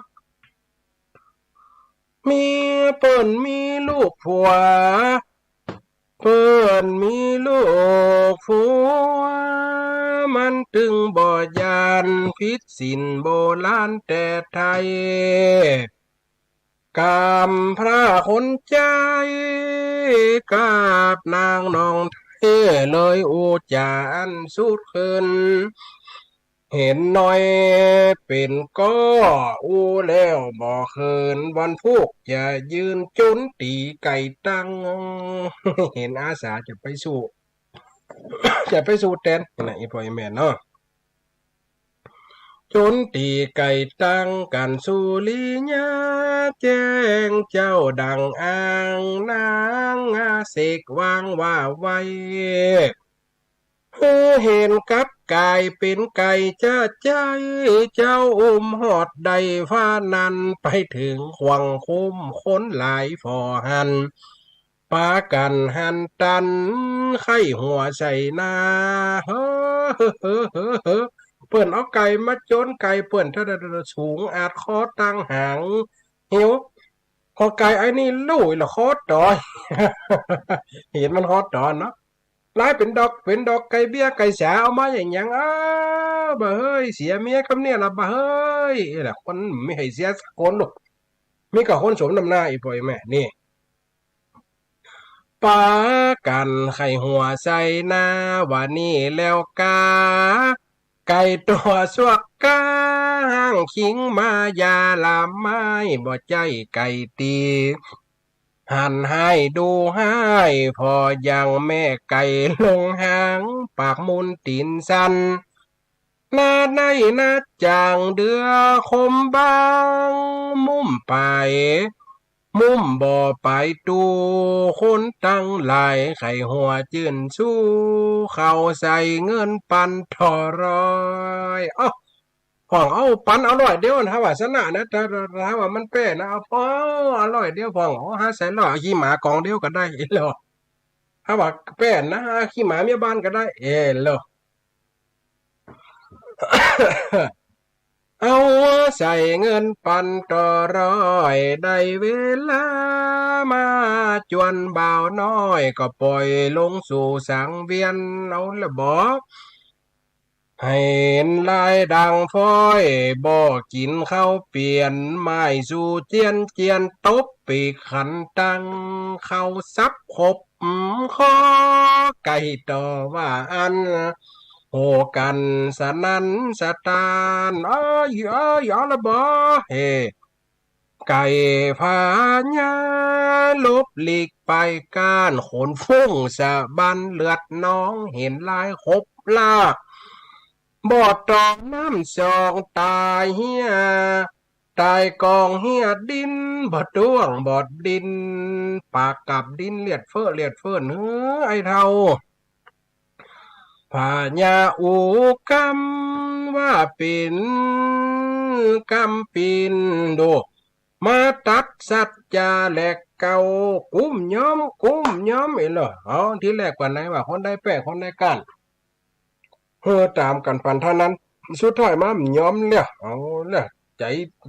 มีเปิ้นมีลูกผัวเปิ้นมีลูกผัวมันตึงบ่ยานพิษสินโบราณแต่ไทยกำพระคนใจกับนางนองเทเลยอูจานสุดขึ้นเห็นหน่อยเป็นก็อูแล้วบ่เคินวันพุกอย่ายืนจนตีไก่ตั้ง เห็นอาสาจะไปสู้ จะไปสู้แทนนะอีพ่ออีแม่เนาะจนตีไก่ตั้งกันสุริยาแจ้งเจ้าดังอ้างนางอาเสกวางว่าไว้เห็นกับไก่เป็นไก่จะใจเจ้าอุ้มหอดใดฟ้านั้นไปถึงขวังคุ้มค้นหลายฟอหันปากันหันตันไข้หัวใส่นาเฮ้อเปิ่นเอาไก่มาโจนไก่เปิ่นถ้าสูงอาจคอตั้งหางหิวพอไก่ไอ้นี่ลุยละคอดอย เห็นมันคอดอนเนาะลายเป็นดอกไก่เบี้ยไก่สาเอามาอย่างอ้าบ่เฮ้ยเสียเมียคำเนี่ยละบ่เฮ้ยแหละคนไม่ให้เสียสักคนหรอกมีกับคนสมน้ำหน้าอีพ่อยแม่นี่ปากันไข่หัวใส่หน้าว่านี่แล้วกาไก่ตัวสวกกาห้างคิงมายาลามไม้บ่ใจไก่ตีหันให้ดูให้พอยังแม่ไก่ลงหางปากมุนตีนสัน หน้าในหน้าจางเดือคมบางมุ่มไปมุ่มบ่อไปตูคนตั้งหลายไข่หัวจื่นสู้เข้าใส่เงินปันทอร้อยของเอาปันอร่อยเดียวนะว่าสนะนะถ้าว่ามันแป้นะเอาพออร่อยเดียวพองหาใส่หล่อขี้หมากองเดียวก็ได้เหรอถ้าว่าแป้นะหาขี้หมาเมียบ้านก็ได้เหรอ เอาใส่เงินปันต่อร้อยได้เวลามาจวนบ่าวน้อยก็ปล่อยลงสู่สังเวียนเอาละบอกให้เห็นลายดังฟ้อยบ่กินข้าวเปลี่ยนไม้สู่เจียนเจียนตบปีกขันตังเข้าซับขบคอไก่ต่อว่าอัน โหกันสนันสตานยอละบ่เฮไก่พาญาลบหลีกไปก้านขนฟุ้งสะบันเลือดน้องเห็นลายคบลากบอดตองน้ำสองตายเฮียตายกองเฮียดินบอดดวงบอดดินปากกับดินเลียดเฟ้อเนื้อไอเท่า พาญาอูกำว่าเป็นกำปินดูมาตัดสัจจาแหลกเก่ากุ้มย้อมเอเหรอที่แรกว่าไหนว่าคนได้แป้งคนได้ก้านตามกันปันเท่านั้นสุดท้ายมาย้อมเนี่ยเนี่ยใจ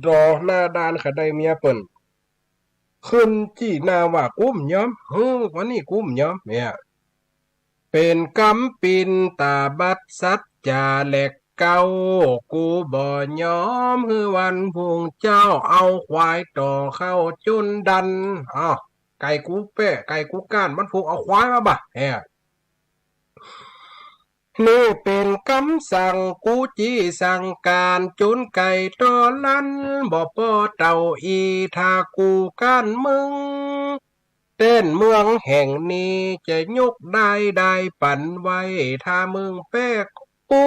รอหน้าด้านขะได้เมียเปิ่นขึ้นจี้หน้าว่ากุ้มย้อมวันนี้กุ้มย้อมเนี่ย เป็นกำปินตาบัดสัจจาแหลกเก่ากูบ่ยอมคือวันพุงเจ้าเอาควายต่อเข้าจุนดันไก่กูเป้ไก่กูก้านมันผูกเอาควายมาบ่ะนี่เป็นคำสั่งกูจีสั่งการจุนไก่ต่อลันบ่ปอเต่าอีถ้ากูก้านมึง เต้นเมืองแห่งนี้จะยกได้ปั่นไว้ถ้ามึงแป๊กกู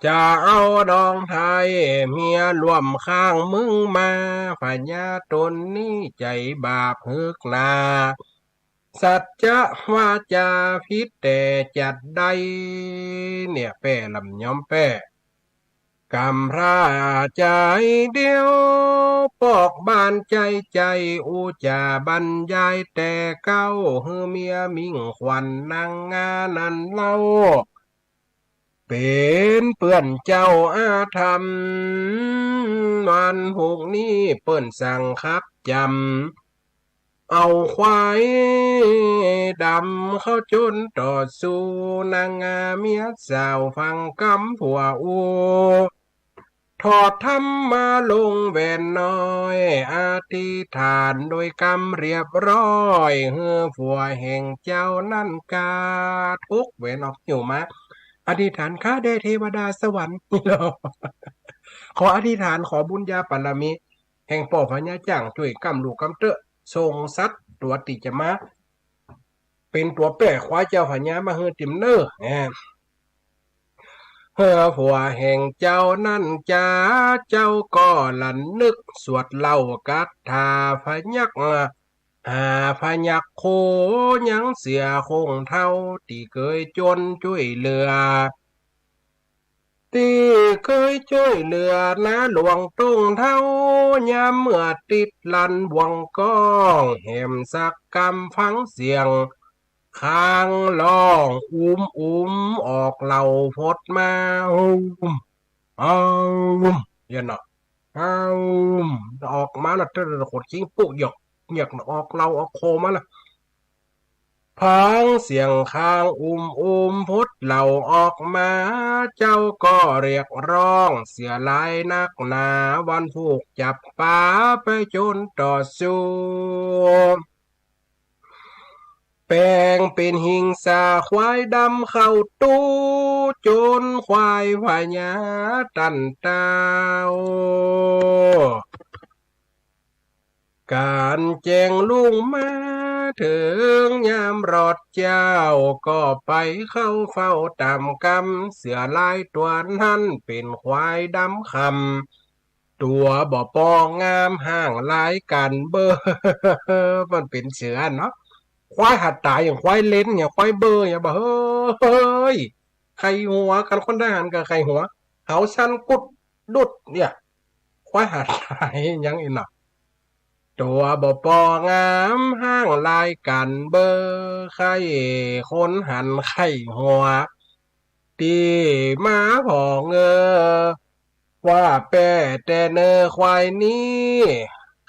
จะเอาดองไทยเมียรวมข้างมึงมาพญาตนนี้ใจบาปฮึกนาสัจจะว่าจะพิษแต่จัดได้เนี่ยแป้ลำย้อมแป้ กำพร้าใจเดียวปอกบานใจอูจาบรรยายแต่เก้าฮือเมียมิ่งขวัญนางงานันเล่าเป็นเปื่อนเจ้าอาธรรมวันหกนี้เปิ้นสั่งครับจำเอาควายดำเข้าจนต่อสู้นางงาเมียสาวฟังกำผัวอูถอดธรรมมาลงแวนน้อยอธิษฐานโดยกรรมเรียบร้อยเฮือผัวแห่งเจ้านั่นกาทุกเวนออกอยู่มาอธิษฐานข้าได้เทวดาสวรรค์ขออธิษฐานขอบุญญาปรมีแห่งป่อพญาจ่างช่วยกำลูกกำเตอะทรงสัตว์ตัวติจะมาเป็นตัวแปะควายเจ้าพญามาเฮือติมเนอร์เฮือผัวแห่งเจ้านั่นจ้าเจ้าก็ลันนึกสวดเล่ากัตถาพยักพยักโคยังเสียคงเท่าที่เคยจนช่วยเหลือที่เคยช่วยเหลือนะหลวงตุ้งเท่ายามเมื่อติดลันบวงก้องแหมสักกำฟังเสียงข้างล่องออกเหล่าพดมายันเนาะออกมาแล้วเธอขดชิ้งปุ๊หยกออกเหล่าออกโคมาละพังเสียงข้างพดเหล่าออกมาเจ้าก็เรียกร้องเสียลายนักหนาวันผูกจับป่าไปจนต่อสู้แปลงเป็นหิงสาควายดำเข้าตู้จนควายพญาตันเต้าการแจงลุงมา ถึงยามรอดเจ้าก็ไปเข้าเฝ้าตามกำเสือลายตัวนั้นเป็นควายดำคำตัวบ่ปองงามห่างลายกันเบอร์ มันเป็นเสือเนาะควายหัดตายอย่างควายเล่นอย่างควายเบอร์อย่างบ่เฮ้ยใครหัวกันคนได้หันกับใครหัวเขาสั้นกุดดุดเนี่ยควายหัดตายยังอีกเนาะตัวบ่ปองามห้างลายกันเบอร์ไข่คนหันไข่หัวตีมาพอเงอว่าแป้แต่เนอควายนี้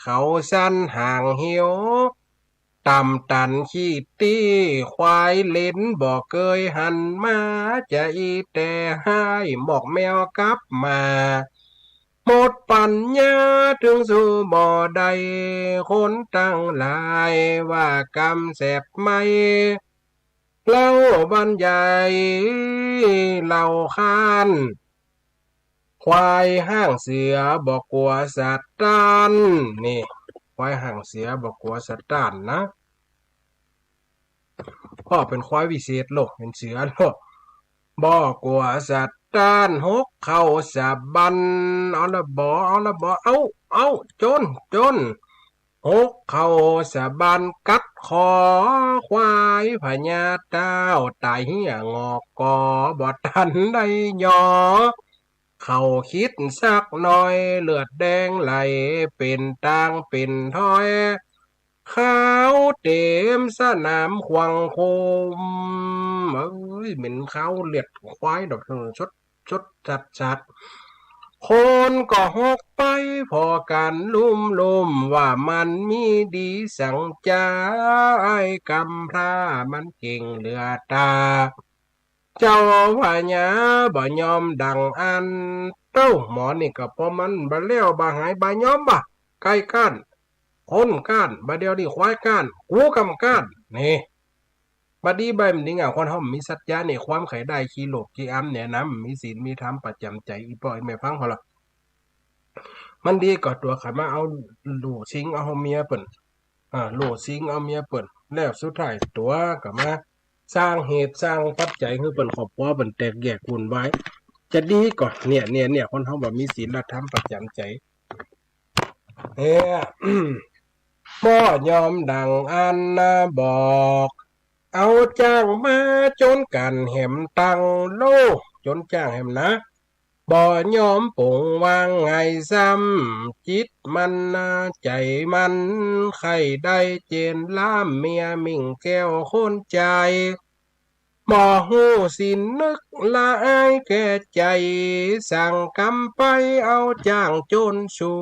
เขาสั้นห่างเหี่ยวต่ำตันขี้ตี้ควายเล่นบอกเคยหันมาจะอีแต่ให้หมอกแมวกลับมาหมดปัญญาถึงสู่บ่อใดคนตั้งหลายว่ากรรมแสบไม่เล่าบรรยายเล่าขานควายห้างเสือบอกกลัวสัตว์ต้านนี่ควายห่างเสือบอกกลัวสัตว์ต้านนะพ่อเป็นควายวิเศษโลกเป็นเสือโลกบอกกลัวสัตว์ต้านหกเข้าสะบันเอาละบ่เอาจนหกเข้าสะบันกัดคอควายพญาเต้าตายเหี้ยงอกกอบ่ทันได้ยอเขาคิดสักหน่อยเลือดแดงไหลเป็นตางเป็นถ้อยขาวเต็มสนามขวังโคมเอ้ยเหม็นข้าวเลือดควายดอกชดจัดคนก็หกไปพอกันลุ่มว่ามันมีดีสังจาไอ้กำพร้ามันเก่งเหลือตาเจ้าพญาบ่ยอมดังอันเต้าหมอนี่ก็พอมันบ่เลี้ยวบ่หายบ่ยอมบ่ไก่ก้านคนก้านบ่เดียวนี่ควายก้านกูกำก้านนี่บัดนี้ใบมันดิงอ่ะคนเฮามีสัจจะนี่ความไขได้ขี้โลภขี้อ้ำแนะนำมีศีลมีธรรมประจำใจอีป้อยแม่ฟังพอละมันดีก็ตัวขันมาเอาลูกซิงเอาเมียเปิ่นลูกซิงเอาเมียเปิ่นแล้วสุดท้ายตัวก็มาสร้างเหตุสร้างปัจจัยให้เปิ่นครอบครัวเปิ่นแตกแยกวุ่นวายจะดีก่อนเนี่ยคนเฮาบ่มีศีลธรรมประจำใจบ่ยอมดังอันนะบอกเอาจ้างมาจนกันแหมตังโลจนจ้างแหมนะบ่ยอมปงวางไงซ้ำจิตมันใจมันใครได้เจนล้ามเมียมิ่งแก้วคนใจบ่ฮู้สินนึกละอายแก่ใจสั่งกำไปเอาจ้างจนสู่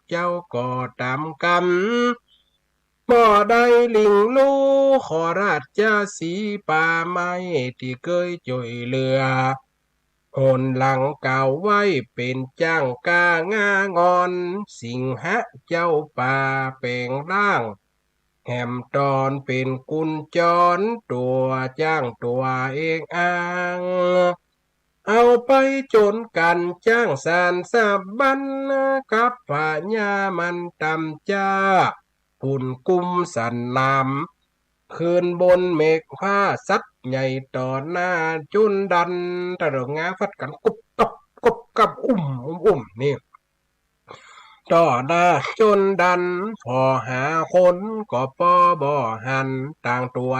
เจ้าก็ตามกรรมบ่ได้ลิงลูขอราชสีป่าไม้ที่เคยช่วยเหลือหนหลังเก่าไว้เป็นจ้างกางางอนสิงหะเจ้าป่าแปลงร่างแหมตอนเป็นกุญจรตัวจ้างตัวเองอ้างเอาไปจนกันจ้างสารสาบันกับพญามันตำจ้าปุ่นกุมสันนามคืนบนเมฆผ้าซัดใหญ่ต่อหน้าจุนดันตะเรงงาฟัดกันกุบกับนี่ต่อหน้าจนดันพอหาคนก็ปอบ่หันต่างตัว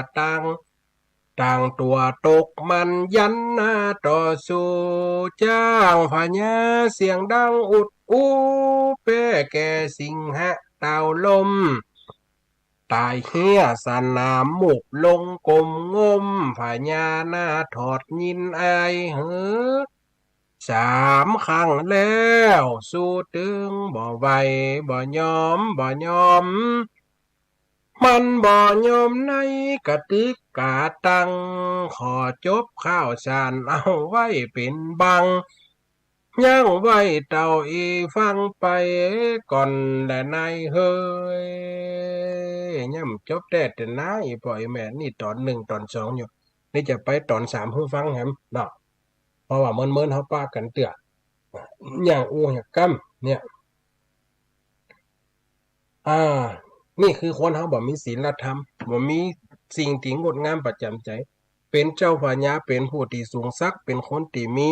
ตกมันยันหน้าต่อสู้จ้างพญาเสียงดังอุดอู้แป้แก่สิงหะเต่าลมตายเฮียสนามหมุกลงกลมงมพญาหน้าถอดยินไอสามครั้งแล้วสู้ตึงบ่ไหวบ่ยอมมันบ่ยอมในกติกาตังขอจบข้าวสารเอาไว้เป็นบังย่างไว้เต่าอีฟังไปก่อนและนายเฮ้ยย่ำจบแต่นายปล่อยแม่นี่ตอน1ตอน2อยู่นี่จะไปตอน3ให้ฟังแฮมเนาะเพราะว่าเมินเฮาป้ากันเตื้ออย่างอู้อย่างกำเนี่ย นี่คือคนเขาบ่มีศีลธรรมบ่มีสิ่งที่งดงามประจำใจเป็นเจ้าพญาเป็นผู้ที่สูงศักดิ์เป็นคนที่มี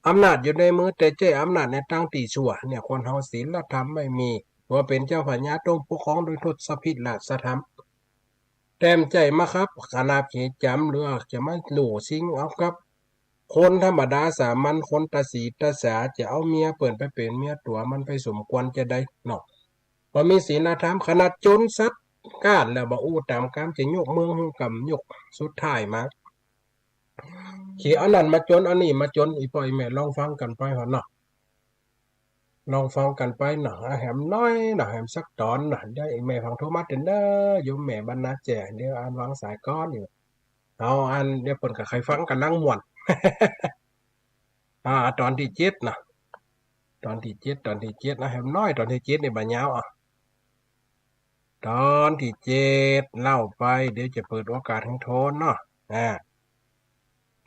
อำนาจอยู่ในมือแต่เจ้อำนาจในทางที่ชั่วเนี่ยคนเฮาศีลธรรมไม่มีว่าเป็นเจ้าพญาต้องปกครองโดยทศพิธราชธรรมแต้มใจมาครับขนาดเหตุจำหรือจะมาหลู่ซิงเอาครับคนธรรมดาสามัญคนตาสีตาสาจะเอาเมียเปิ่นไปเป็นเมียตัวมันไปสมควรจะได้เนาะพอมีศีลธรรมขนาดจนสัตว์ก้านแล้วบ่อู้ตามกามจะยกเมืองกำยกสุดท้ายมาขี่อันนั้นมาจนอันนี้มาจนอีปล่อยแม่ลองฟังกันไปเหรอเนาะลองฟังกันไปหน่อยแหมน้อยหน่อยแหมสักตอนหน่อยได้แม่ฟังโทรมาเด้อโยมแม่บรรณาแจ้เดี๋ยวอ่านวางสายก้อนอยู่เอาอันเดี๋ยวเปิ่นกับใครฟังกันนั่งม่วน ตอนที่7นะตอนที่ 7นะแหมน้อยตอนที่7นี่บ่ยาวตอนที่7เล่าไปเดี๋ยวจะเปิดโอกาสให้โทนเนาะ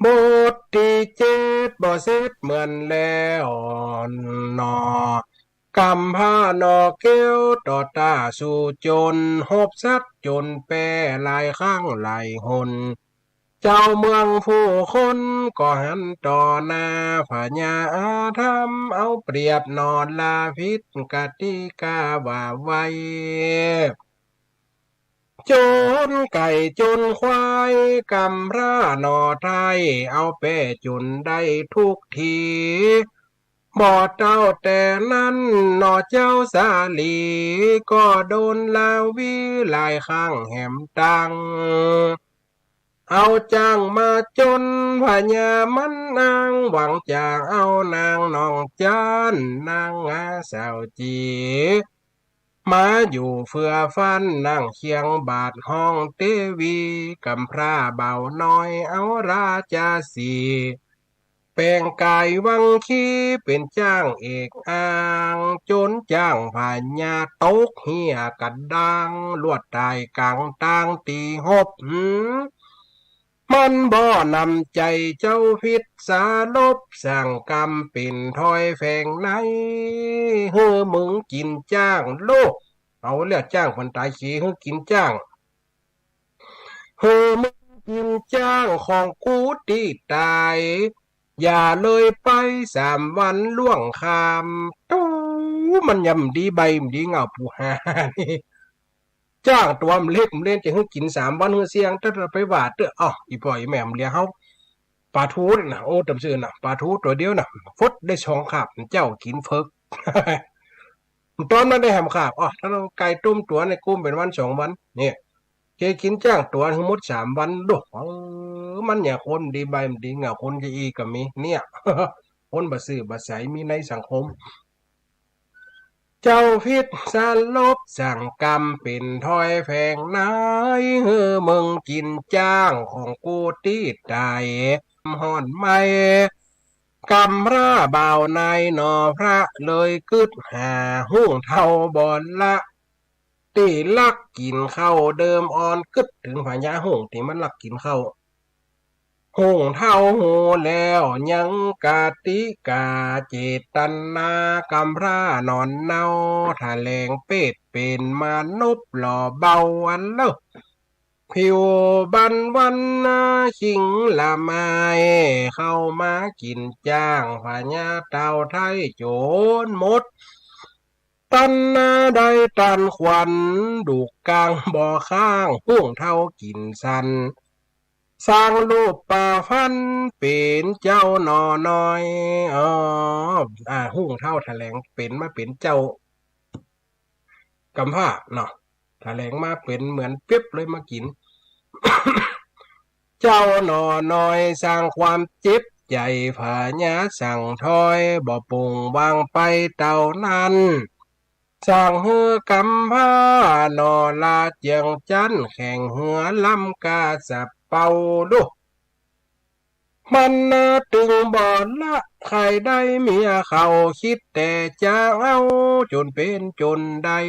บทที่7บ่เสร็จเหมือนแล้วนอกำผ้านอเกี้ยวต่อตาสู่จนหบซัดจนแปรหลายข้างหลายหนเจ้าเมืองผู้คนก็หันต่อหน้าพญาธรรมเอาเปรียบนอนลาพิษกติกาว่าไว้จนไก่จนควายกำร่าหนอไทยเอาแป้จุนได้ทุกทีบ่เจ้าแต่นั้นหนอเจ้าสาลีก็โดนลาวิหลายข้างแหมตังเอาจ้างมาจนพญามันนางหวังจะเอานางน้องจานนางงาสาวจีมาอยู่เฟื่อฟันนั่งเคียงบาทห้องเตวีกำพร้าเบาน้อยเอาราชาสีแปลงกายวังคีเป็นจ้างเอกอ้างจนจ้างพญาตกเหียกัดดังลวดตายกลางตางตีหบมันบ่นำใจเจ้าพิษสาลบสั่งกรรมเป็นถอยแฝงในเฮ้อมึงกินจ้างโลกเอาแล้วจ้างคนตายขี้เฮ้อกินจ้างเฮ้อมึงกินจ้างของกูที่ตายอย่าเลยไป3 วันล่วงคามตู้มันยำดีใบมดีเงาผู้หานี่จ้างตัวมเล็กมเล่นจะให้กิน3 วันเฮือเสียงถ้าไปวาดเด้ออ๋ออีปล่อยแม่มเลี้ยเฮาปลาทูนะโอ้ตำซื่อนะปลาทูตัวเดียวนะฟดได้2 คาบเจ้ากินเฟิก ตอนนั้นได้แหมขาบอ๋อถ้าเราไก่ต้มตัวในกุ้มเป็นวัน 2 วันเนี่ยเคกินจ้างตัวทั้งหมด3 วันดูมันอย่าคนดีใบมันดีเงาคนจะอีก็มีเนี่ย คนบ่ซื่อบ่ใสมีในสังคมเจ้าพิษสารลบสั่งกรรมเป็นถ้อยแฝงนายเฮ้อมึงกินจ้างของกูตีตายห่อนไม่กำร่าบ่าวนายหนอพระเลยกึดหาหุ่งเท่าบอนละตีลักกินเข้าเดิมอ่อนกึดถึงพญาหุ่งที่มันลักกินเข้าหุ่งเท่าหูแล้วยังกาติกาเจตนากำร่านอนเนาถ้าแรงเป็ดเป็นมนุษย์หล่อเบาอันเลิกผิวบันวันนาชิงละไม้เข้ามากินจ้างพญาเต่าไทยโจรหมดตันนาได้ตันควันดูกกลางบ่อข้างหุ่งเท่ากินสันสร้างรูปป่าฟันเป็นเจ้าหนอน้อยอ๋อหุ่งเท่าแถลงเป็นมาเป็นเจ้ากำผ้าเนาะแถลงมาเป็นเหมือนเปียบเลยมากิน เจ้าหนอน้อยสร้างความเจ็บใจผาญาสั่งถอยบ่ปุงวางไปเต่านั้นสร้างเฮือกำผ้าหนอลาเจียงจันแข่งเหือลำกาสับเป่าดูมันน่าตึงบ่อนละใครได้เมียเขาคิดแต่จะเอาจนเป็นจนได้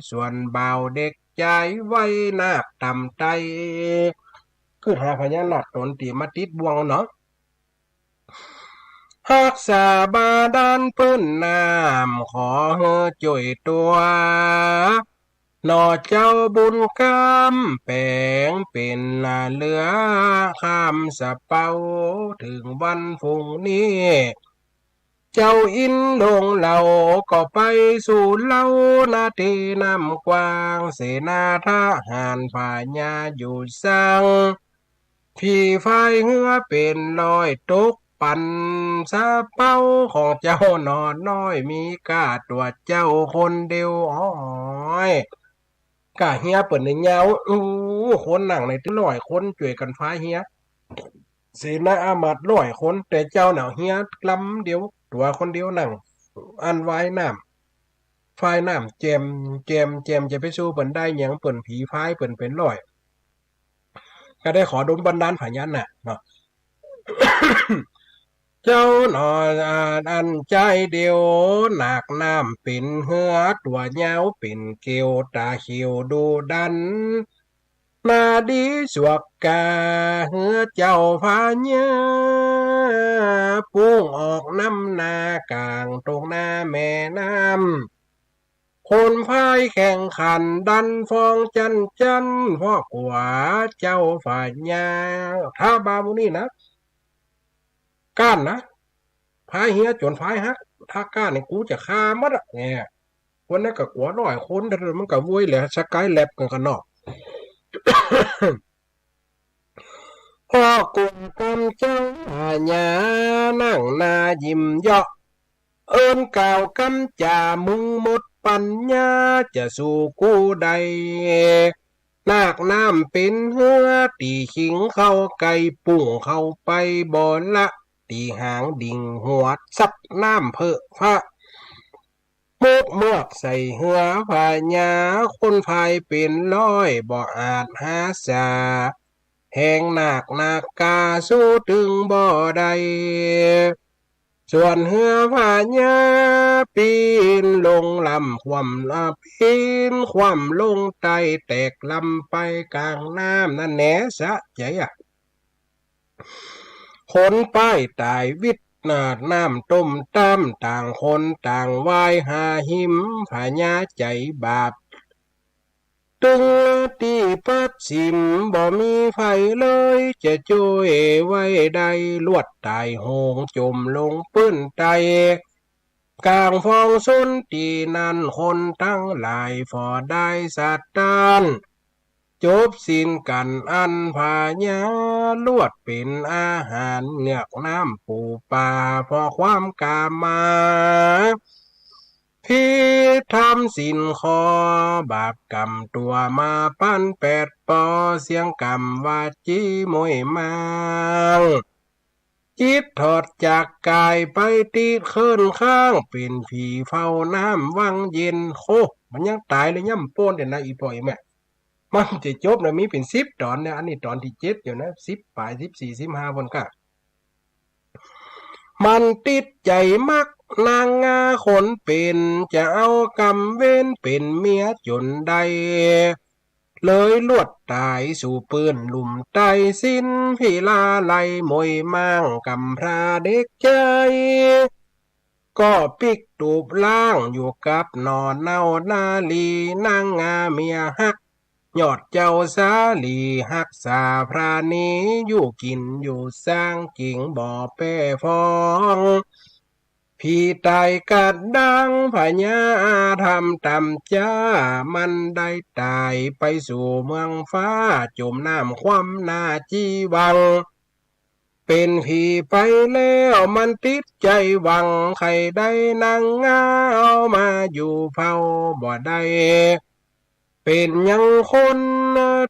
ส่วนบ่าวเด็กใจไว้นาคต่ำใจคือหาพญานาคตนตีมาติดบ่วงเนาะหักษาบาดาลเปิ้นน้ำขอเฮอจ่วยตัว นอเจ้าบุญกรรมแปลงเป็นเหลือข้ามสะเปาถึงวันฝุ่งนี้ เจ้าอินลงเหล่าก็ไปสู่เล่านาทีน้ำกว้างเสนาทหารผ่าญาอยู่สังพี่ไฟเหือเป็นลอยตกปั่นซาเป้าของเจ้านอนน้อยมีกาตัวเจ้าคนเดียวอ้อยกาเฮียเปิดในเงาคนหนังในที่ร้อยคนช่วยกันฟ้าเฮียเสนาอามาตย์ร้อยคนแต่เจ้าหนาวเฮียกล้ำเดียวตัวคนเดียวนั่งอันไว้น้ำไฟน้ำเจมจะไปสู้เปิ่นได้หยังเปิ่นผีไฟเปิ่นเป็นร้อยก็ได้ขอดลบันดาลผายันน่ะเนาะ เจ้าหนออันใจเดียวหนักน้ำเป็นเหือตัวเงาเป็นเกลียวตาเขียวดูดันนาดีสวกกาเหือเจ้าพาเนื้อปุ้งออกน้ำนากลางตรงหน้าแม่น้ำคนพายแข่งขันดันฟองจันพ่อกว่าเจ้าฝ่ายยาถ้าบาบุนี่นะก้านนะพายเฮียจนพายฮักถ้าก้านเนี่ยกูจะฆ่ามัดอ่ะเนี่ยคนนั้นก็กลัวน้อยคนแต่มันก็วุ่ยแหละสกายแลบกันเนาะ พ่อกุมกำเจ้าอาญานั่งนายิ้มเยาะเอิ้นกล่าวกำจ่ามึงหมดปัญญาจะสู่กู้ใดนาคน้ำเป็นเหือตีขิงเข้าไก่ปุ่งเข้าไปบ่อนละตีหางดิ่งหัวซับน้ำเพอพระมุกเมือกใส่เหือพายาคนพายเป็นร้อยบ่อาจหาสาแห่งนาคกาสู้ถึงบ่ได้ส่วนเหือพายาปีนลงลำความปีนความลงไตแตกลำไปกลางน้ำนั่นแหนสะใจอ่ะคนป้ายตายวิทนาดน้ำต้มตั้มต่างคนต่างวายหาหิมพญาใจบาปตึงตีปัดสิมบ่มีไฟเลยจะช่วยไว้ได้ลวดตายโหงจมลงปื้นไตกลางฟองสุนตีนั้นคนตั้งหลายฟอได้สัตตานจบสิ้นกันอันพาญาลวดเป็นอาหารเนือกน้ำปูปลาพอความกามาพี่ทำสินคอบาปกรรมตัวมาปั้น8 ปอเสียงกรรมวาจีมวยมังจิตถอดจากกายไปตีดเคลื่อนข้างเป็นผีเฝ้าน้ำวังเย็นโคมันยังตายเลยย่ำโป้นเดี๋ยวนะอีปอยแม่มันจะจบนะมีเป็น10 ตอนเนี่ยอันนี้ตอนที่7อยู่นะ10 ปลาย14 15บนก็มันติดใจมักนางงาคนเป็นจะเอากรรมเว้นเป็นเมียจนใดเลยลวดตายสู่ปืนหลุมไตสิ้นพิลาไลมวยมั่งกำพร้าเด็กใจก็ปิกตูบล่างอยู่กับนอนเน่านาลีนางงาเมียฮักยอดเจ้าสาลีฮักษาพรานีอยู่กินอยู่สร้างกิ่งบ่อแป้ฟองพี่ตายกัดดังพญาทำตำจ้ามันได้ตายไปสู่เมืองฟ้าจมน้ำคว่ำหน้าจีวังเป็นผีไปแล้วมันติดใจหวังใครได้นางงาเอามาอยู่เฝ้าบ่ได้เป็นยังคน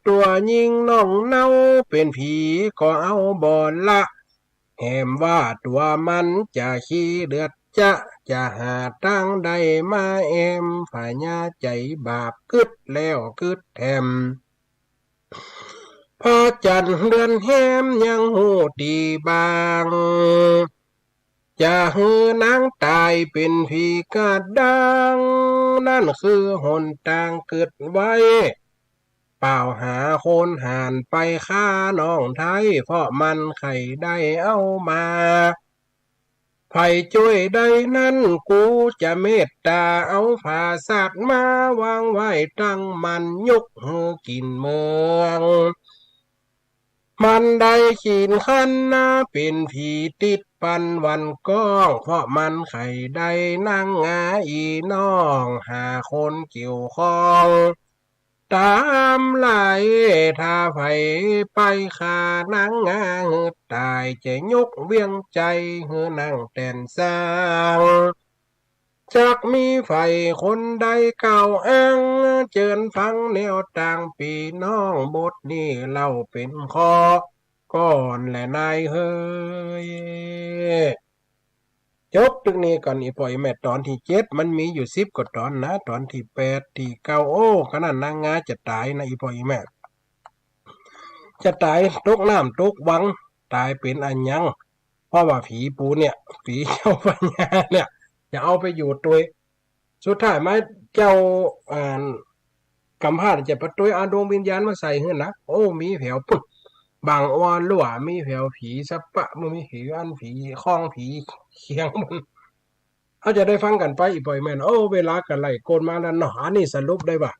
ตัวยิงน้องเน่าเป็นผีก็เอาบ่ละแหมว่าตัวมันจะขี้เลือดจะหาตั้งใดมาเอ็มฝ่ายญาใจบาปกึดแล้วกึดแถมพอจันเดือนแหมยังหูดีบางจะหือนางตายเป็นผีกาดดังนั่นคือหนทางเกิดไว้เปล่าหาคนหานไปฆ่าน้องไทยเพราะมันไข่ได้เอามา ไผ่ช่วยได้นั้นกูจะเมตตาเอาผาสาดมาวางไว้ตั้งมันยกหือกินเมืองมันได้ขีนขันนาเป็นผีติดปันวันก้องเพราะมันไข่ได้นั่งงาอีน้องหาคนเกี่ยวข้องตามไหลถ้าไผไปขานางงาหือตายจะยกเวียงใจหือนั่งแต่นสร้างจักมีไฟคนใดเก่าอ้างเจิญฟังแนวต่างปีน้องบทนี้เล่าเป็นข้อก่อนและนายเฮยจบตึกนี้ก่อนอีปอยแม่ตอนที่7มันมีอยู่10กว่าตอนนะตอนที่8ที่9โอ้ขนาดนางงาจะตายนะอีปอยแม่จะตายตกน้ำตกวังตายเป็นอันยังเพราะว่าผีปูเนี่ยผีเจ้าปัญญาเนี่ยจะเอาไปอยู่ตัวสุดท้ายมาเจ้าอ่ากำพร้าจะประตูเอาดวงวิญญาณมาใส่หื้อนะโอ้มีแผวปุ๊บบางอ้อนลั่วมีแผวผีสัปปะมันมีผีอันผีข้องผีเคียงมันเขาจะได้ฟังกันไปอีกบ่อยแม่นโอ้เวลากันไล่โกนมาแล้วเนาะอันนี้สรุปได้ป่ะ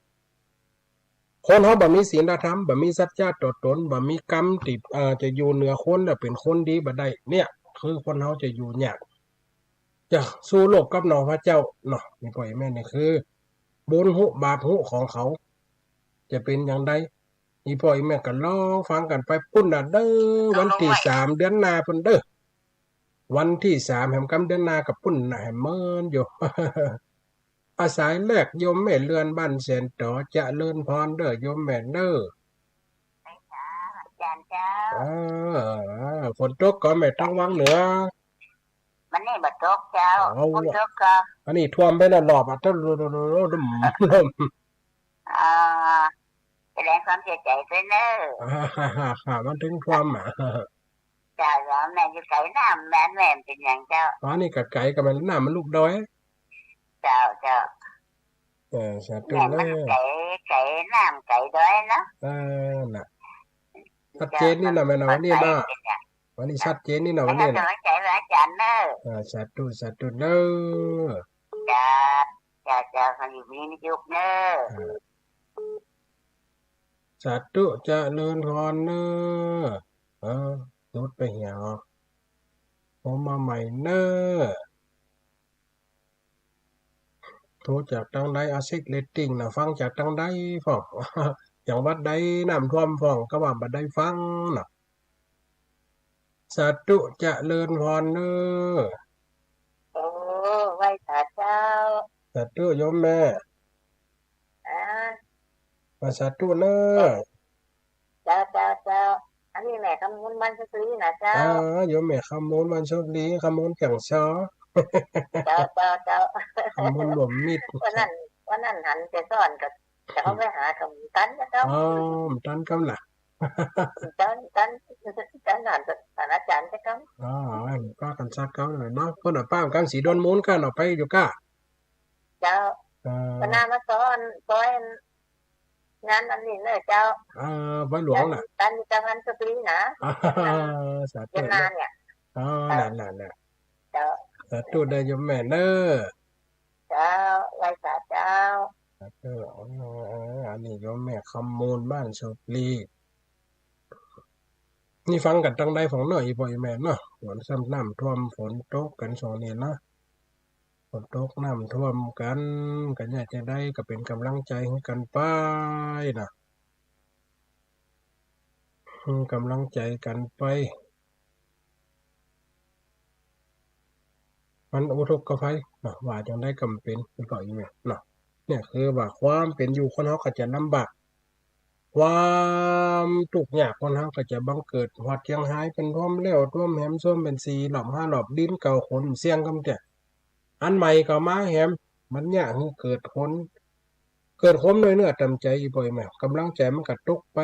คนเขาบ่มีศีลธรรมบ่มีสัจจะต่อตนบ่มีกรรมติดจะอยู่เหนือคนแล้วเป็นคนดีบ่ได้เนี่ยคือคนเขาจะอยู่ยากจะสู้โลกกับน้องพระเจ้าเนาะนี่บ่อยแม่นี่คือบุญหุบาปหุของเขาจะเป็นอย่างไรอีพ่ออีแม่ก็ลองฟังกันไปปุ้นน่ะเด้อวันที่3เดือนหน้าพุ่นเด้อวันที่3แห่งกำเดือนหน้ากับปุ้นน่ะให้เมินอยู่ อาศัยแรกโยมแม่เรือนบ้านแสนต่อจะเลินพรเด้อโยมแม่เด้ออาจารย์เจ้าฝนตกก็แม่ต้องวางเหนือมันนี่บัดตกเจ้าฝนตกก็ อันนี้ท่วมไปแล้วรอบอ่ะต้องลมแสดงความเสียใจด้วยเนอะมันถึงท่วมเจ้าแล้วแม่อยู่ไกลน้ำแม่เป็นอย่างเจ้าอันนี้กับไก่กับมันน้ำมันลูกดอยเจ้าสาธุเลยไก่น้ำไก่ดอยเนาะน่ะชัดเจนนี่นะแม่นะวันนี้นะวันนี้ชัดเจนนี่นะวันนี้นะใจอาจารย์เนอะสาธุเนอะเจ้าคนอยู่นี่ยุกเนอะสาธุจะเลินพรเนอะลดไปเหี่ยวผมมาใหม่เนอะโทรจากทางใดอาซิกเลตติ้งนะฟังจากทางใดฟองอย่างวัดใดน้ำท่วมฟองก็ว่าบัดใดฟังนะสาธุจะเลินพรเนอะโอ้ไหว้สาเจ้าสาธุโยมแม่สาธุเนอะเจ้าอันนี้แม่คำมูลมันสุรีนะเจ้าโยมแม่คำมูลมันสุรีคำมูลเก่งซ้อเจ้าคำมูลบ่มมิดวันนั้นหันจะซ่อนกับจะเอาไปหาคำตันนะเจ้าตันกำล่ะตันหันอาจารย์จะกำป้ากันซักเขาหน่อยเนาะคนป้ากันสีโดนมูลกันออกไปอยู่ก้าเจ้าวันนั้นมาซ้อนงานอันนี้เลยเจ้าไว้หลวงน่ะตันจังหันสุรีนะสาธุนานเนี่ยนั่นเจ้าสาธุได้ยมแม่เนอะเจ้าไหว้สาเจ้าอันนี้ยมแม่คำมูลบ้านสุรีนี่ฟังกันตั้งใดของหน่อยบ่อยแม่เนาะฝนซ้ำน้ำท่วมฝนตกกัน2นี่นะฝนตกน้ำท่วมกันอยากจะได้ก็เป็นกำลังใจให้กันไปนะกำลังใจกันไปมันอุทกภัยเนาะว่าจังได้กำเป็นเป็นก่อนอยู่เนาะเนี่ยคือว่าความเป็นอยู่คนเขาก็จะลำบากความทุกข์ยากคนเขาก็จะบังเกิดหอดเชียงหายเป็นท่วมเลี้ยวท่วมแหมส้วมเป็น4หลอบ5หลอบดินเก่าคนเสี่ยงกำแต่อันใหม่ก็มาแหมมันยากคือเกิดคมเนื้อจำใจบ่อยแม่กำลังใจมันก็ตกไป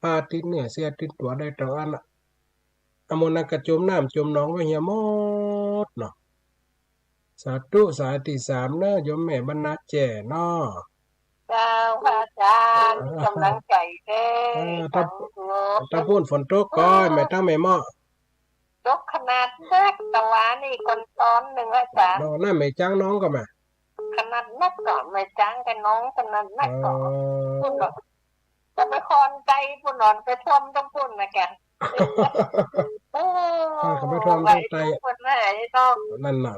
ผ้าติดเนื้อเสียติดตัวได้ต่างอันอมนกระจมน้ำจมหนองไว้เหี่ยหมดเนาะสาธุสายที่3เนาะโยมแม่บรรณาแจ่เนาะเจ้าพระอาจารย์กำลังใจเด้ถ้าพูดฝนตกก็แม่ตั้งแม่หม้อ จบขนาดเล็กแต่ว่านี่คนตอนหนึ่งอาจารย์ น้องน่าไม่จ้างน้องก็มา ขนาดนักก่อนไม่จ้างกันน้องขนาดนักก่อน อ๋อ พูดแบบจะไปคอนใจพูดนอนไปท่วมต้องพูดนะแกโอ้ เขาไปท่วมต้องใจ คนไหนต้อง นั่นน่ะ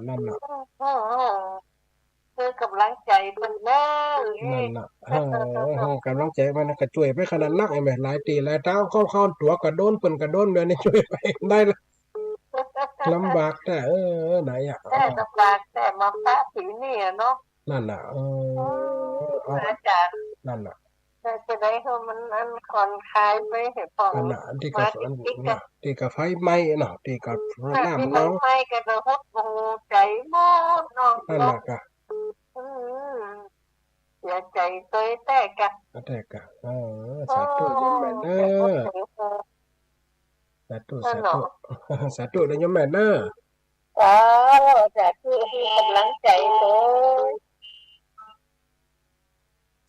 คือกำลังใจเป็นเด้อ นั่นน่ะกำลังใจมันก็ช่วยไปขนาดนักไอ้แม่หลายตีหลายเท้าเข้าตัวกระโดนเปิ้นกระโดนเดี๋ยวนี้ช่วยไปได้ละลำบากแต่ไหนอ่ะ แต่ลำบากแต่มาพระสีนี่เนาะ นั่นน่ะอาจารย์ นั่นน่ะ แต่จะได้ให้มันคอนคลายไปให้พอ นั่นน่ะที่กับไฟไหม้น่ะที่กับน้ำน้อง ไม่ก็จะฮดหูใจหมดน้อง นั่นน่ะกะ เสียใจตัวแต่กะ แต่กะสาธุยมแม่เด้อสาธุสาธุเด้อยมแม่เด้อ แต่คือกำลังใจเลย